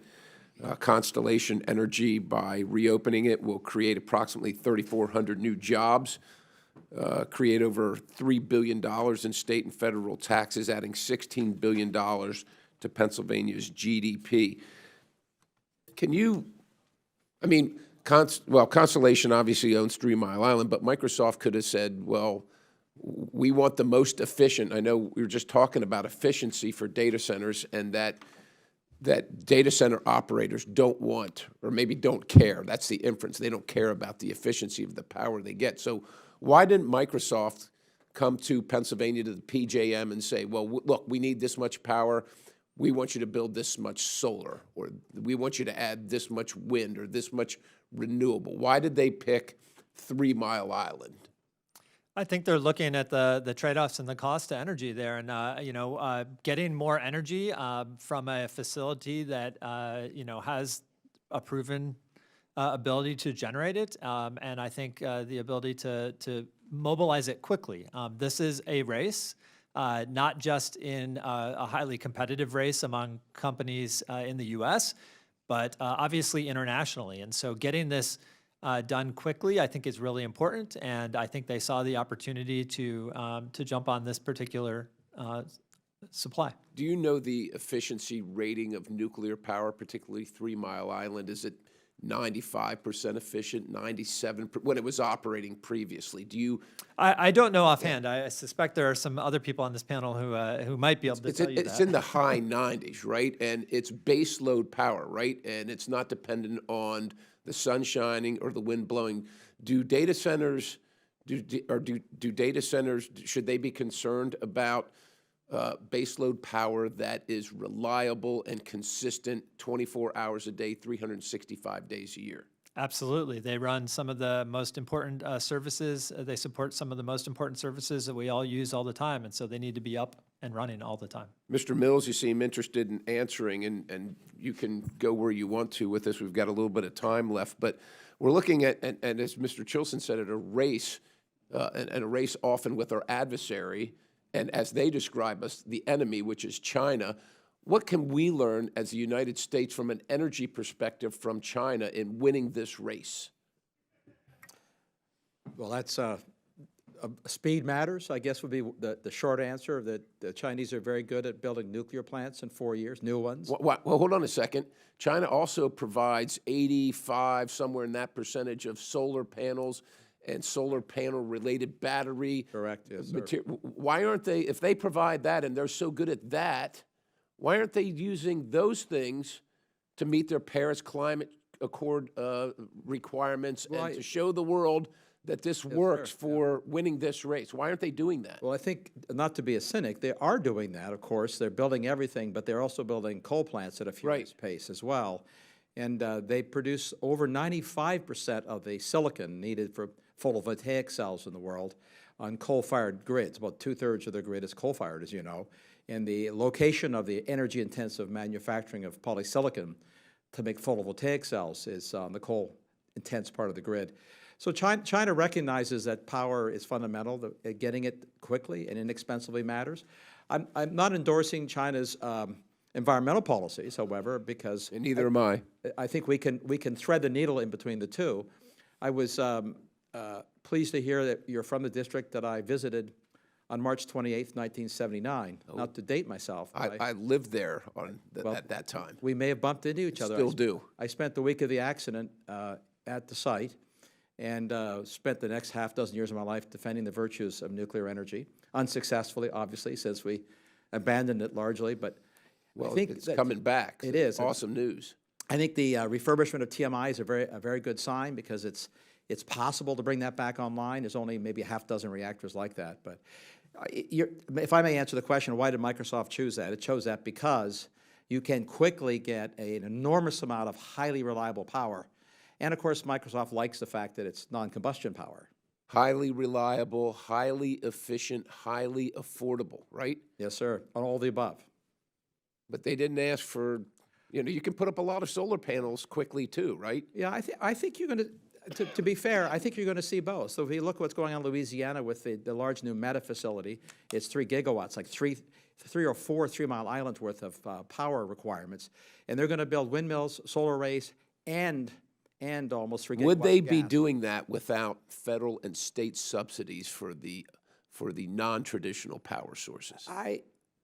Constellation Energy, by reopening it, will create approximately 3,400 new jobs, create over $3 billion in state and federal taxes, adding $16 billion to Pennsylvania's GDP. Can you, Constellation obviously owns 3 Mile Island, but Microsoft could have said, well, we want the most efficient. I know we were just talking about efficiency for data centers, and that data center operators don't want, or maybe don't care. That's the inference. They don't care about the efficiency of the power they get. So why didn't Microsoft come to Pennsylvania, to the PJM, and say, well, look, we need this much power. We want you to build this much solar, or we want you to add this much wind, or this much renewable? Why did they pick 3 Mile Island? I think they're looking at the trade-offs and the cost to energy there, and getting more energy from a facility that has a proven ability to generate it, and I think the ability to mobilize it quickly. This is a race, not just in a highly competitive race among companies in the U.S., but obviously internationally. And so getting this done quickly, I think, is really important, and I think they saw the opportunity to jump on this particular supply. Do you know the efficiency rating of nuclear power, particularly 3 Mile Island? Is it 95% efficient, 97% when it was operating previously? Do you? I don't know offhand. I suspect there are some other people on this panel who might be able to tell you that. It's in the high 90s, right? And it's base load power, right? And it's not dependent on the sun shining or the wind blowing. Do data centers, should they be concerned about baseload power that is reliable and consistent 24 hours a day, 365 days a year? Absolutely. They run some of the most important services. They support some of the most important services that we all use all the time, and so they need to be up and running all the time. Mr. Mills, you seem interested in answering, and you can go where you want to with this. We've got a little bit of time left, but we're looking at, and as Mr. Chilson said, at a race, and a race often with our adversary, and as they describe us, the enemy, which is China. What can we learn as the United States from an energy perspective from China in winning this race? Well, that's speed matters, I guess, would be the short answer. That the Chinese are very good at building nuclear plants in 4 years, new ones. Well, hold on a second. China also provides 85, somewhere in that percentage, of solar panels and solar panel-related battery. Correct, yes, sir. Why aren't they, if they provide that and they're so good at that, why aren't they using those things to meet their Paris climate Accord requirements Well, and to show the world that this works for winning this race. Why aren't they doing that? Well, I think, not to be a cynic, they are doing that, of course. They're building everything, but they're also building coal plants at a furious pace as well. And they produce over 95% of the silicon needed for photovoltaic cells in the world on coal-fired grids. About 2/3 of their grid is coal-fired, as you know. And the location of the energy-intensive manufacturing of polysilicon to make photovoltaic cells is on the coal-intense part of the grid. So China recognizes that power is fundamental, that getting it quickly and inexpensively matters. I'm not endorsing China's environmental policies, however, because And neither am I. I think we can thread the needle in between the two. I was pleased to hear that you're from the district that I visited on March 28th, 1979. Not to date myself. But I lived there at that time. we may have bumped into each other. Still do. I spent the week of the accident at the site and spent the next half dozen years of my life defending the virtues of nuclear energy, unsuccessfully, obviously, since we abandoned it largely. But Well, I think it's that coming back. It is. Awesome news. I think the refurbishment of TMI is a very good sign because it's possible to bring that back online. There's only maybe a half dozen reactors like that. But if I may answer the question, why did Microsoft choose that? It chose that because you can quickly get an enormous amount of highly reliable power. And of course, Microsoft likes the fact that it's non-combustion power. Highly reliable, highly efficient, highly affordable, right? Yes, sir, on all the above. But they didn't ask for, you can put up a lot of solar panels quickly too, right? Yeah, I think you're going to be fair, I think you're going to see both. So if you look at what's going on in Louisiana with the large new Meta facility, it's 3 gigawatts, like three or four 3 Mile Islands worth of power requirements. And they're going to build windmills, solar arrays, and almost 3 gigawatts Would they of be gas. doing that without federal and state subsidies for the non-traditional power sources?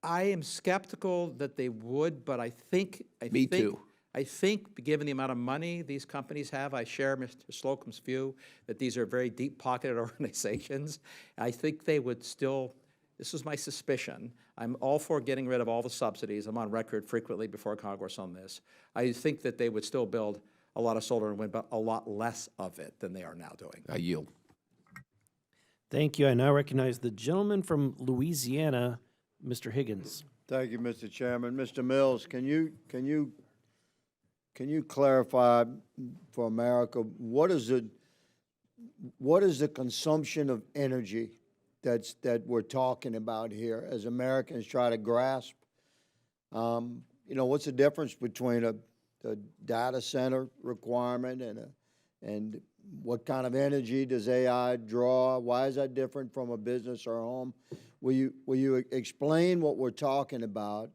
I am skeptical that they would, but I think Me too. I think, given the amount of money these companies have, I share Mr. Slocum's view that these are very deep-pocketed organizations. I think they would still, this is my suspicion, I'm all for getting rid of all the subsidies. I'm on record frequently before Congress on this. I think that they would still build a lot of solar and wind, but a lot less of it than they are now doing. I yield. Thank you. I now recognize the gentleman from Louisiana, Mr. Higgins. Thank you, Mr. Chairman. Mr. Mills, can you clarify for America what is the consumption of energy that we're talking about here as Americans try to grasp? What's the difference between a data center requirement and what kind of energy does AI draw? Why is that different from a business or a home? Will you explain what we're talking about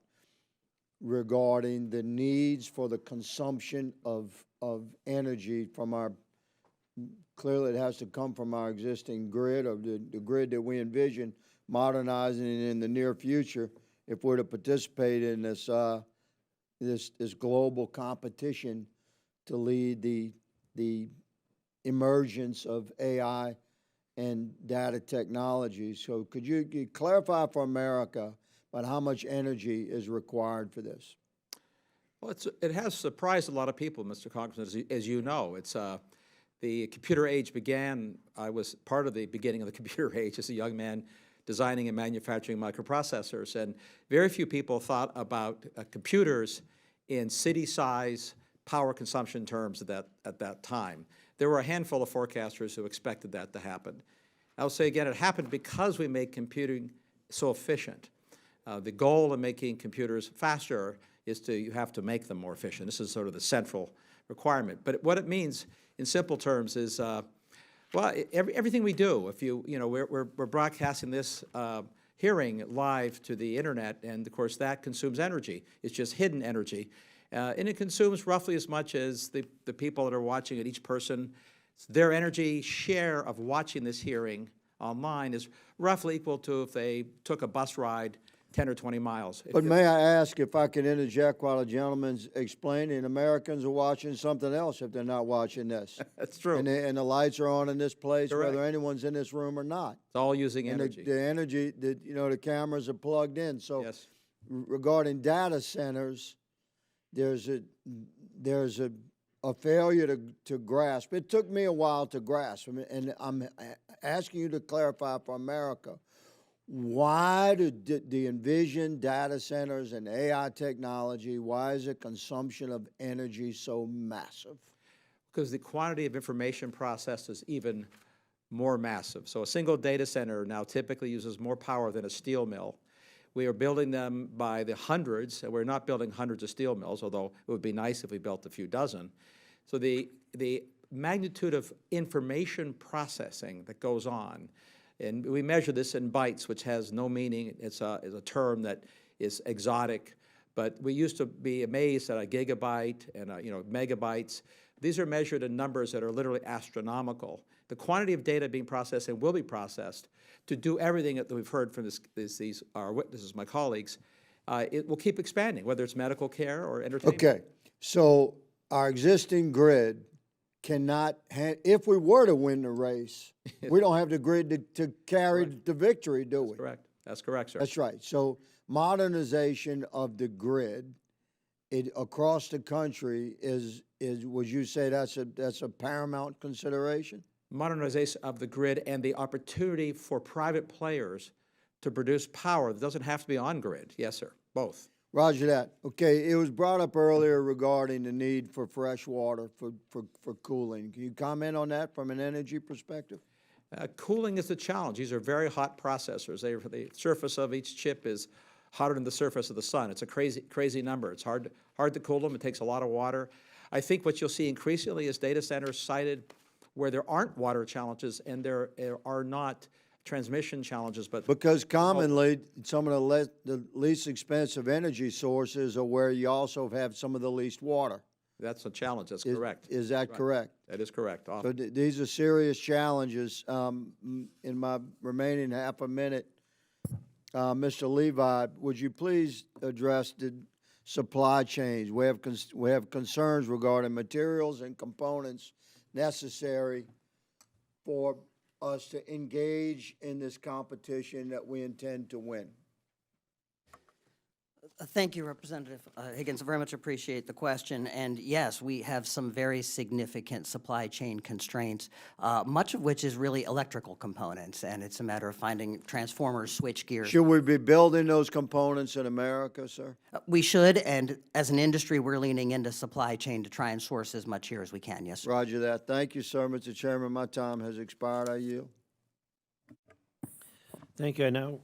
regarding the needs for the consumption of energy from our, clearly it has to come from our existing grid, or the grid that we envision modernizing in the near future if we're to participate in this global competition to lead the emergence of AI and data technology. So could you clarify for America about how much energy is required for this? Well, it has surprised a lot of people, Mr. Congressman, as you know. It's the computer age began, I was part of the beginning of the computer age as a young man designing and manufacturing microprocessors, and very few people thought about computers in city-size power consumption terms at that time. There were a handful of forecasters who expected that to happen. I'll say again, it happened because we make computing so efficient. The goal of making computers faster is you have to make them more efficient. This is sort of the central requirement. But what it means in simple terms is, everything we do, we're broadcasting this hearing live to the internet, and of course that consumes energy. It's just hidden energy. And it consumes roughly as much as the people that are watching it, each person. Their energy share of watching this hearing online is roughly equal to if they took a bus ride 10 or 20 miles. But may I ask if I can interject while the gentleman's explaining? Americans are watching something else if they're not watching this. That's true. And the lights are on in this place, Correct. whether anyone's in this room or not. It's all using And energy. the energy, the cameras are plugged in. So Yes. regarding data centers, there's a a failure to grasp. It took me a while to grasp, and I'm asking you to clarify for America, why do the envision data centers and AI technology, why is the consumption of energy so massive? Because the quantity of information processed is even more massive. So a single data center now typically uses more power than a steel mill. We are building them by the hundreds, and we're not building hundreds of steel mills, although it would be nice if we built a few dozen. So the magnitude of information processing that goes on, and we measure this in bytes, which has no meaning. It's a term that is exotic, but we used to be amazed at a gigabyte and megabytes. These are measured in numbers that are literally astronomical. The quantity of data being processed and will be processed to do everything that we've heard from our witnesses, my colleagues, it will keep expanding, whether it's medical care or entertainment. Okay, so our existing grid cannot, if we were to win the race, we don't have the grid to carry the victory, do we? That's correct. That's correct, sir. That's right. So modernization of the grid across the country is would you say that's a paramount consideration? Modernization of the grid and the opportunity for private players to produce power that doesn't have to be on grid. Yes, sir, both. Roger that. Okay, it was brought up earlier regarding the need for fresh water for cooling. Can you comment on that from an energy perspective? Cooling is the challenge. These are very hot processors. The surface of each chip is hotter than the surface of the sun. It's a crazy number. It's hard to cool them. It takes a lot of water. I think what you'll see increasingly is data centers sited where there aren't water challenges and there are not transmission challenges, but because commonly some of the least expensive energy sources are where you also have some of the least water. that's a challenge. That's correct. Is that correct? That is correct. So these are serious challenges. In my remaining half a minute, Mr. Levy, would you please address the supply chains? We have concerns regarding materials and components necessary for us to engage in this competition that we intend to win. Thank you, Representative Higgins. I very much appreciate the question. And yes, we have some very significant supply chain constraints, much of which is really electrical components, and it's a matter of finding transformers, switch gears. Should we be building those components in America, sir? We should, and as an industry, we're leaning into supply chain to try and source as much here as we can, yes, sir. Roger that. Thank you, sir. Mr. Chairman, my time has expired. I yield. Thank you. I now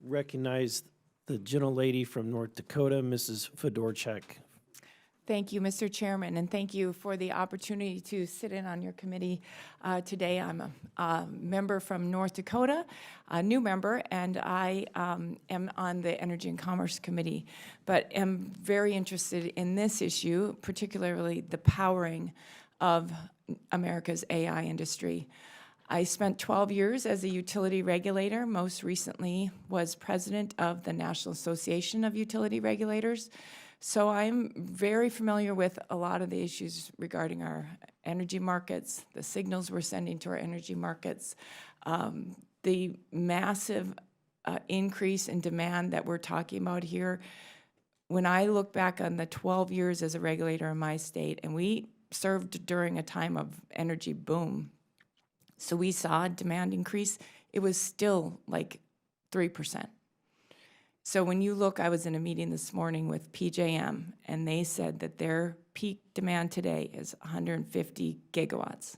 recognize the gentlelady from North Dakota, Mrs. Fedorchak. Thank you, Mr. Chairman, and thank you for the opportunity to sit in on your committee today. I'm a member from North Dakota, a new member, and I am on the Energy and Commerce Committee, but am very interested in this issue, particularly the powering of America's AI industry. I spent 12 years as a utility regulator, most recently was president of the National Association of Utility Regulators. So I'm very familiar with a lot of the issues regarding our energy markets, the signals we're sending to our energy markets, the massive increase in demand that we're talking about here. When I look back on the 12 years as a regulator in my state, and we served during a time of energy boom, so we saw demand increase, it was still like 3%. So when you look, I was in a meeting this morning with PJM, and they said that their peak demand today is 150 gigawatts.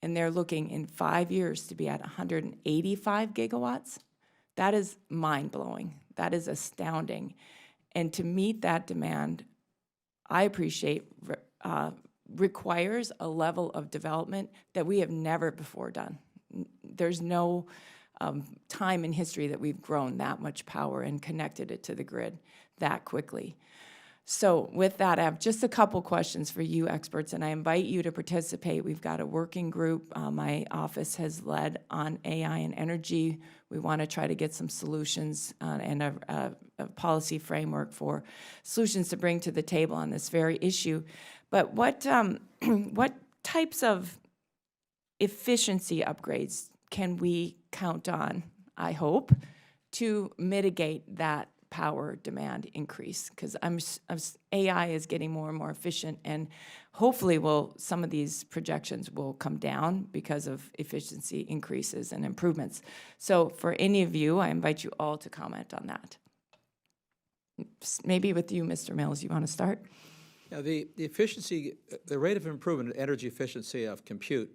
And they're looking in 5 years to be at 185 gigawatts. That is mind-blowing. That is astounding. And to meet that demand, I appreciate requires a level of development that we have never before done. There's no time in history that we've grown that much power and connected it to the grid that quickly. So with that, I have just a couple questions for you experts, and I invite you to participate. We've got a working group my office has led on AI and energy. We want to try to get some solutions and a policy framework for solutions to bring to the table on this very issue. But what types of efficiency upgrades can we count on, I hope, to mitigate that power demand increase, because AI is getting more and more efficient, and hopefully some of these projections will come down because of efficiency increases and improvements. So for any of you, I invite you all to comment on that. Maybe with you, Mr. Mills, you want to start? Yeah, the efficiency, the rate of improvement in energy efficiency of compute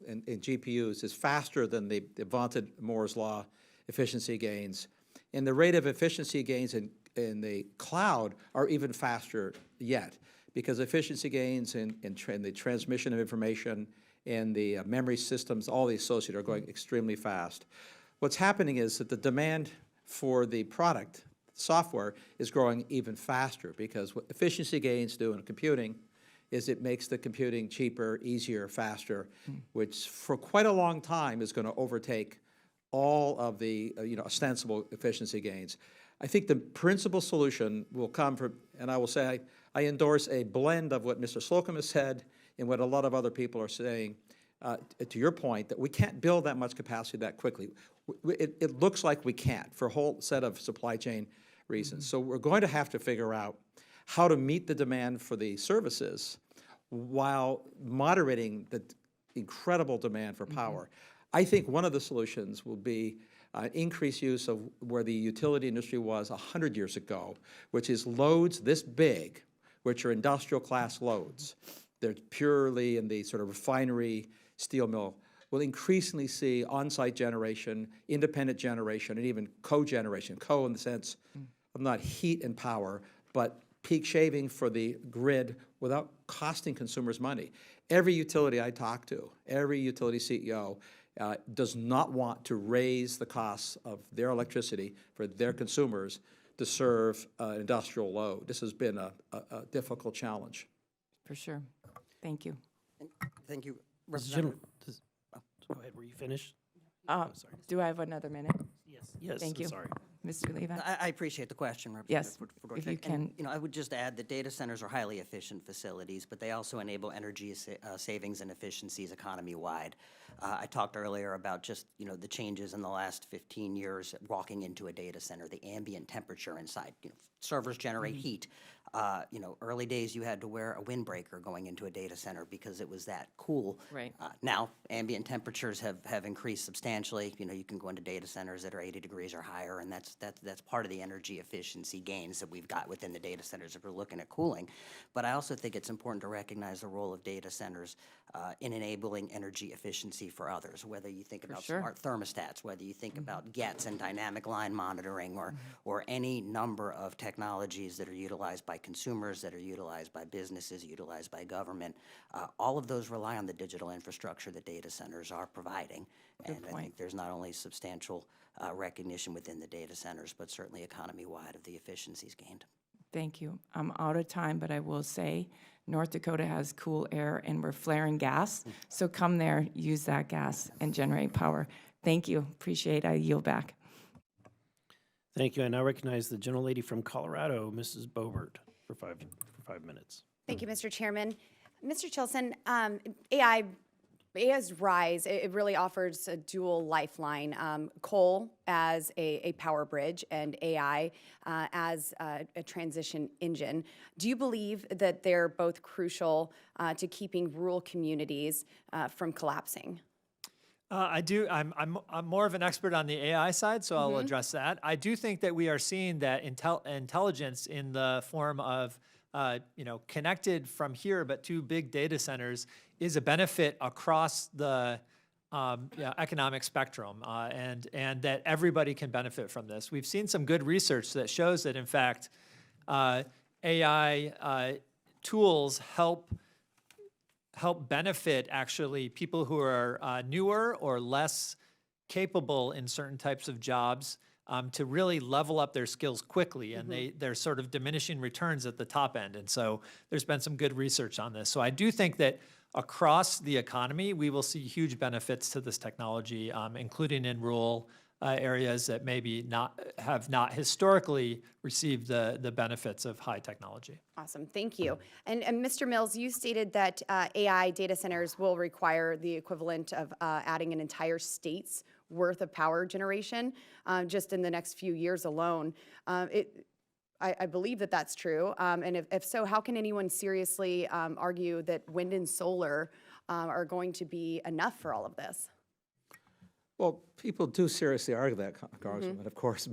in GPUs is faster than the vaunted Moore's Law efficiency gains. And the rate of efficiency gains in the cloud are even faster yet, because efficiency gains in the transmission of information and the memory systems, all the associated, are going extremely fast. What's happening is that the demand for the product, software, is growing even faster, because what efficiency gains do in computing is it makes the computing cheaper, easier, faster, which for quite a long time is going to overtake all of the ostensible efficiency gains. I think the principal solution will come from, and I will say I endorse a blend of what Mr. Slocum has said and what a lot of other people are saying, to your point, that we can't build that much capacity that quickly. It looks like we can't for a whole set of supply chain reasons. So we're going to have to figure out how to meet the demand for the services while moderating the incredible demand for power. I think one of the solutions will be increased use of where the utility industry was 100 years ago, which is loads this big, which are industrial class loads. They're purely in the sort of refinery, steel mill. We'll increasingly see on-site generation, independent generation, and even co-generation. Co in the sense of not heat and power, but peak shaving for the grid without costing consumers money. Every utility I talk to, every utility CEO, does not want to raise the costs of their electricity for their consumers to serve an industrial load. This has been a difficult challenge. For sure. Thank you. Thank you, Jim, Representative. go ahead, were you finished? Sorry. Do I have another minute? Yes, Thank I'm you. sorry. Mr. Levi? I appreciate the question, Yes, Representative if you Fedorchak. And, can. I would just add that data centers are highly efficient facilities, but they also enable energy savings and efficiencies economy-wide. I talked earlier about just, the changes in the last 15 years walking into a data center, the ambient temperature inside. Servers generate heat. Early days you had to wear a windbreaker going into a data center because it was that cool. Right. Now, ambient temperatures have increased substantially. You can go into data centers that are 80 degrees or higher, and that's part of the energy efficiency gains that we've got within the data centers if we're looking at cooling. But I also think it's important to recognize the role of data centers in enabling energy efficiency for others, whether you think about sure. smart thermostats, whether you think about GETs and dynamic line monitoring, or any number of technologies that are utilized by consumers, that are utilized by businesses, utilized by government. All of those rely on the digital infrastructure that data centers are providing. And I think there's not only substantial recognition within the data centers, but certainly economy-wide of the efficiencies gained. Thank you. I'm out of time, but I will say North Dakota has cool air and we're flaring gas. So come there, use that gas and generate power. Thank you. Appreciate it. I yield back. Thank you. I now recognize the gentlelady from Colorado, Mrs. Bobert, for five minutes. Thank you, Mr. Chairman. Mr. Chilson, AI's rise, it really offers a dual lifeline, coal as a power bridge and AI as a transition engine. Do you believe that they're both crucial to keeping rural communities from collapsing? I do. I'm more of an expert on the AI side, so I'll address that. I do think that we are seeing that intelligence in the form of connected from here, but to big data centers is a benefit across the economic spectrum, and that everybody can benefit from this. We've seen some good research that shows that, in fact, AI tools help benefit actually people who are newer or less capable in certain types of jobs to really level up their skills quickly, and they're sort of diminishing returns at the top end. And so there's been some good research on this. So I do think that across the economy, we will see huge benefits to this technology, including in rural areas that maybe have not historically received the benefits of high technology. Awesome, thank you. And Mr. Mills, you stated that AI data centers will require the equivalent of adding an entire state's worth of power generation just in the next few years alone. I believe that that's true. And if so, how can anyone seriously argue that wind and solar are going to be enough for all of this? Well, people do seriously argue that, Congresswoman, of course,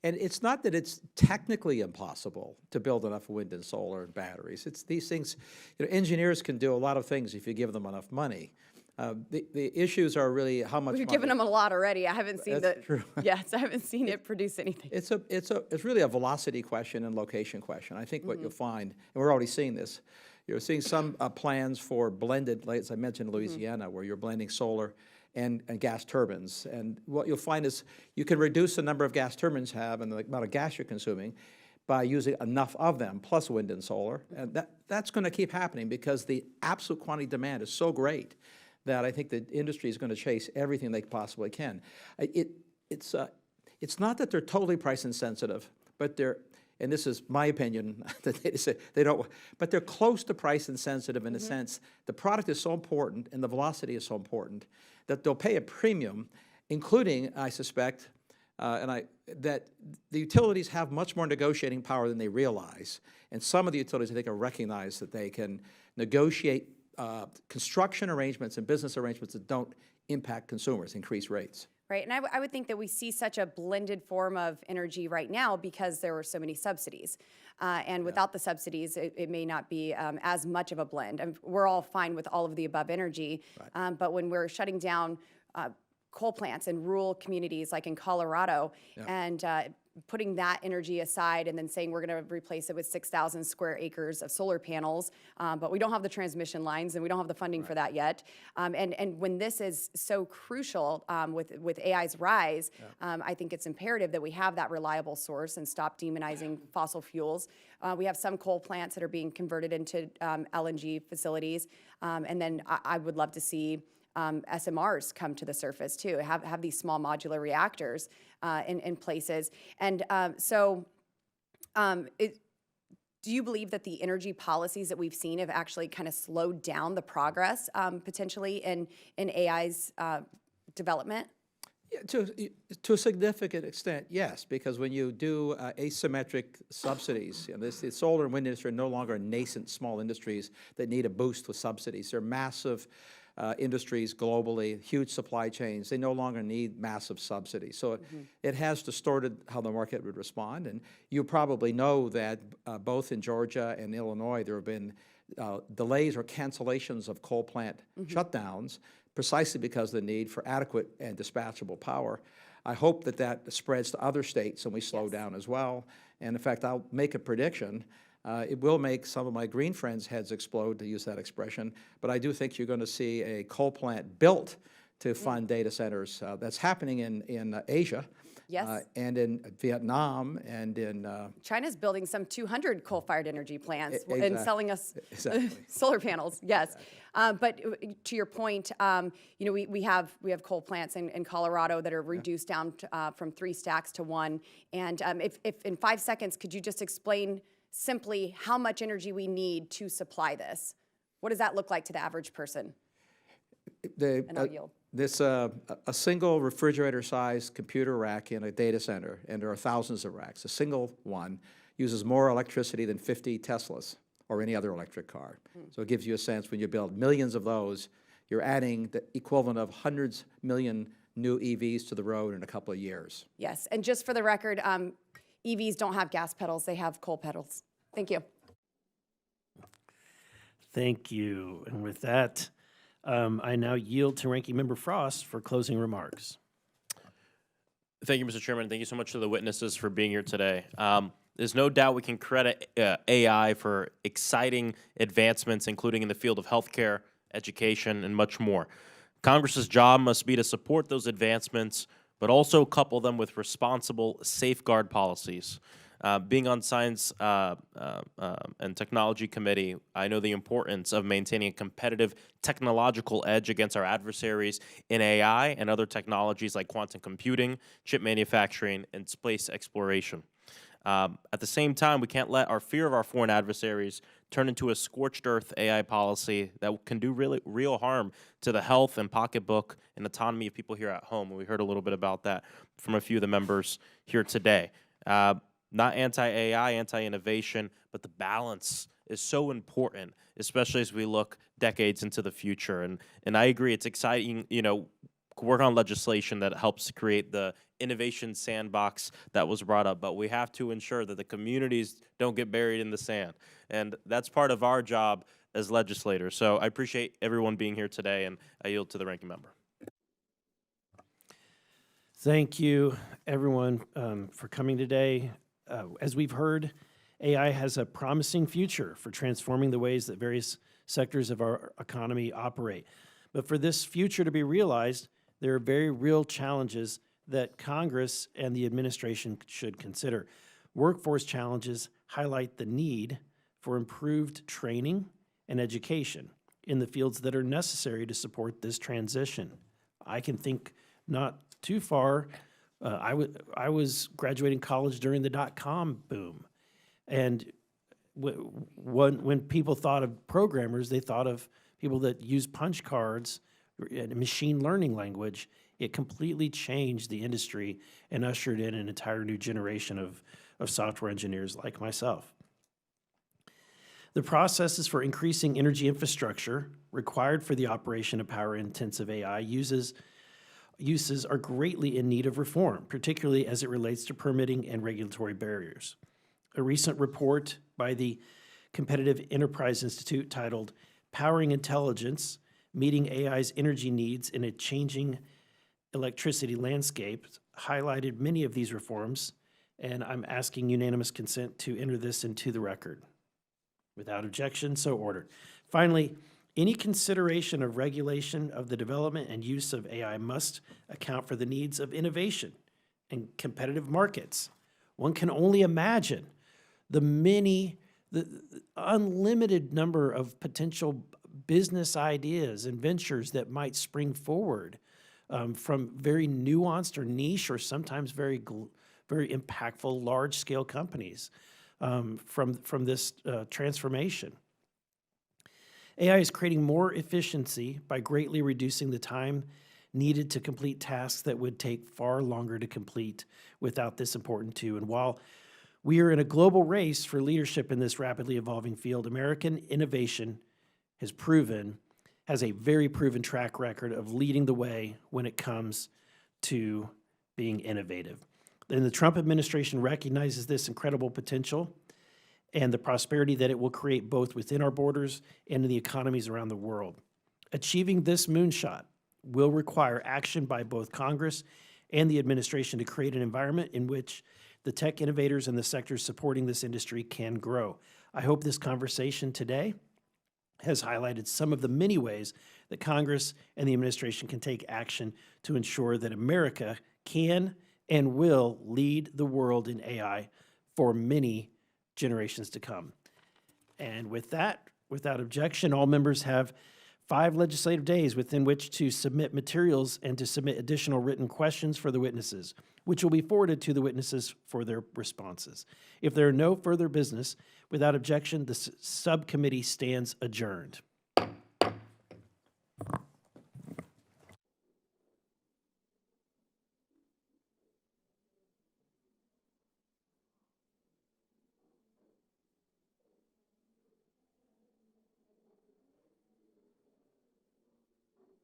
and it's not that it's technically impossible to build enough wind and solar and batteries. It's these things, engineers can do a lot of things if you give them enough money. The issues are really how much We've money. given them a lot already. I haven't seen That's true. Yes, I haven't seen it produce anything. It's really a velocity question and location question. I think what you'll find, and we're already seeing this, you're seeing some plans for blended, like as I mentioned, Louisiana, where you're blending solar and gas turbines. And what you'll find is you can reduce the number of gas turbines have and the amount of gas you're consuming by using enough of them, plus wind and solar. And that's going to keep happening because the absolute quantity demand is so great that I think the industry is going to chase everything they possibly can. It's not that they're totally price insensitive, but they're, and this is my opinion, that they say they don't, but they're close to price insensitive in a sense. The product is so important and the velocity is so important that they'll pay a premium, including, I suspect, that the utilities have much more negotiating power than they realize. And some of the utilities, I think, recognize that they can negotiate construction arrangements and business arrangements that don't impact consumers, increase rates. Right, and I would think that we see such a blended form of energy right now because there were so many subsidies. And without the subsidies, it may not be as much of a blend. And we're all fine with all of the above energy, but when we're shutting down coal plants in rural communities like in Colorado and putting that energy aside and then saying we're going to replace it with 6,000 square acres of solar panels, but we don't have the transmission lines and we don't have the funding for that yet. And when this is so crucial with AI's rise, I think it's imperative that we have that reliable source and stop demonizing fossil fuels. We have some coal plants that are being converted into LNG facilities, and then I would love to see SMRs come to the surface too, have these small modular reactors in places. And do you believe that the energy policies that we've seen have actually kind of slowed down the progress potentially in AI's development? Yeah, to a significant extent, yes, because when you do asymmetric subsidies, the solar and wind industry are no longer nascent small industries that need a boost with subsidies. They're massive industries globally, huge supply chains. They no longer need massive subsidies. So it has distorted how the market would respond. And you probably know that both in Georgia and Illinois, there have been delays or cancellations of coal plant shutdowns precisely because of the need for adequate and dispatchable power. I hope that that spreads to other states and we slow down as well. And in fact, I'll make a prediction. It will make some of my green friends' heads explode, to use that expression, but I do think you're going to see a coal plant built to fund data centers. That's happening in Asia. Yes. And in Vietnam and in... China's building some 200 coal-fired energy plants Exactly. and selling us solar panels, yes. But to your point, we have coal plants in Colorado that are reduced down from 3 stacks to 1. And if in 5 seconds, could you just explain simply how much energy we need to supply this? What does that look like to the average person? And I'll yield. This a single refrigerator-sized computer rack in a data center, and there are thousands of racks. A single one uses more electricity than 50 Teslas or any other electric car. So it gives you a sense when you build millions of those, you're adding the equivalent of hundreds million new EVs to the road in a couple of years. Yes, and just for the record, EVs don't have gas pedals, they have coal pedals. Thank you. Thank you. And with that, I now yield to Ranking Member Frost for closing remarks. Thank you, Mr. Chairman. Thank you so much to the witnesses for being here today. There's no doubt we can credit AI for exciting advancements, including in the field of healthcare, education, and much more. Congress's job must be to support those advancements, but also couple them with responsible safeguard policies. Being on Science and Technology Committee, I know the importance of maintaining a competitive technological edge against our adversaries in AI and other technologies like quantum computing, chip manufacturing, and space exploration. At the same time, we can't let our fear of our foreign adversaries turn into a scorched earth AI policy that can do real harm to the health and pocketbook and autonomy of people here at home. And we heard a little bit about that from a few of the members here today. Not anti-AI, anti-innovation, but the balance is so important, especially as we look decades into the future. And I agree, it's exciting, work on legislation that helps create the innovation sandbox that was brought up, but we have to ensure that the communities don't get buried in the sand. And that's part of our job as legislators. So I appreciate everyone being here today, and I yield to the ranking member. Thank you, everyone, for coming today. As we've heard, AI has a promising future for transforming the ways that various sectors of our economy operate. But for this future to be realized, there are very real challenges that Congress and the administration should consider. Workforce challenges highlight the need for improved training and education in the fields that are necessary to support this transition. I can think not too far. I was graduating college during the dot-com boom. And when people thought of programmers, they thought of people that use punch cards and machine learning language. It completely changed the industry and ushered in an entire new generation of software engineers like myself. The processes for increasing energy infrastructure required for the operation of power-intensive AI uses are greatly in need of reform, particularly as it relates to permitting and regulatory barriers. A recent report by the Competitive Enterprise Institute titled Powering Intelligence, Meeting AI's Energy Needs in a Changing Electricity Landscape highlighted many of these reforms, and I'm asking unanimous consent to enter this into the record. Without objection, so ordered. Finally, any consideration of regulation of the development and use of AI must account for the needs of innovation and competitive markets. One can only imagine the unlimited number of potential business ideas and ventures that might spring forward from very nuanced or niche or sometimes very impactful large-scale companies from this transformation. AI is creating more efficiency by greatly reducing the time needed to complete tasks that would take far longer to complete without this important tool. And while we are in a global race for leadership in this rapidly evolving field, American innovation has a very proven track record of leading the way when it comes to being innovative. And the Trump administration recognizes this incredible potential and the prosperity that it will create both within our borders and in the economies around the world. Achieving this moonshot will require action by both Congress and the administration to create an environment in which the tech innovators and the sectors supporting this industry can grow. I hope this conversation today has highlighted some of the many ways that Congress and the administration can take action to ensure that America can and will lead the world in AI for many generations to come. And with that, without objection, all members have 5 legislative days within which to submit materials and to submit additional written questions for the witnesses, which will be forwarded to the witnesses for their responses. If there are no further business, without objection, the subcommittee stands adjourned.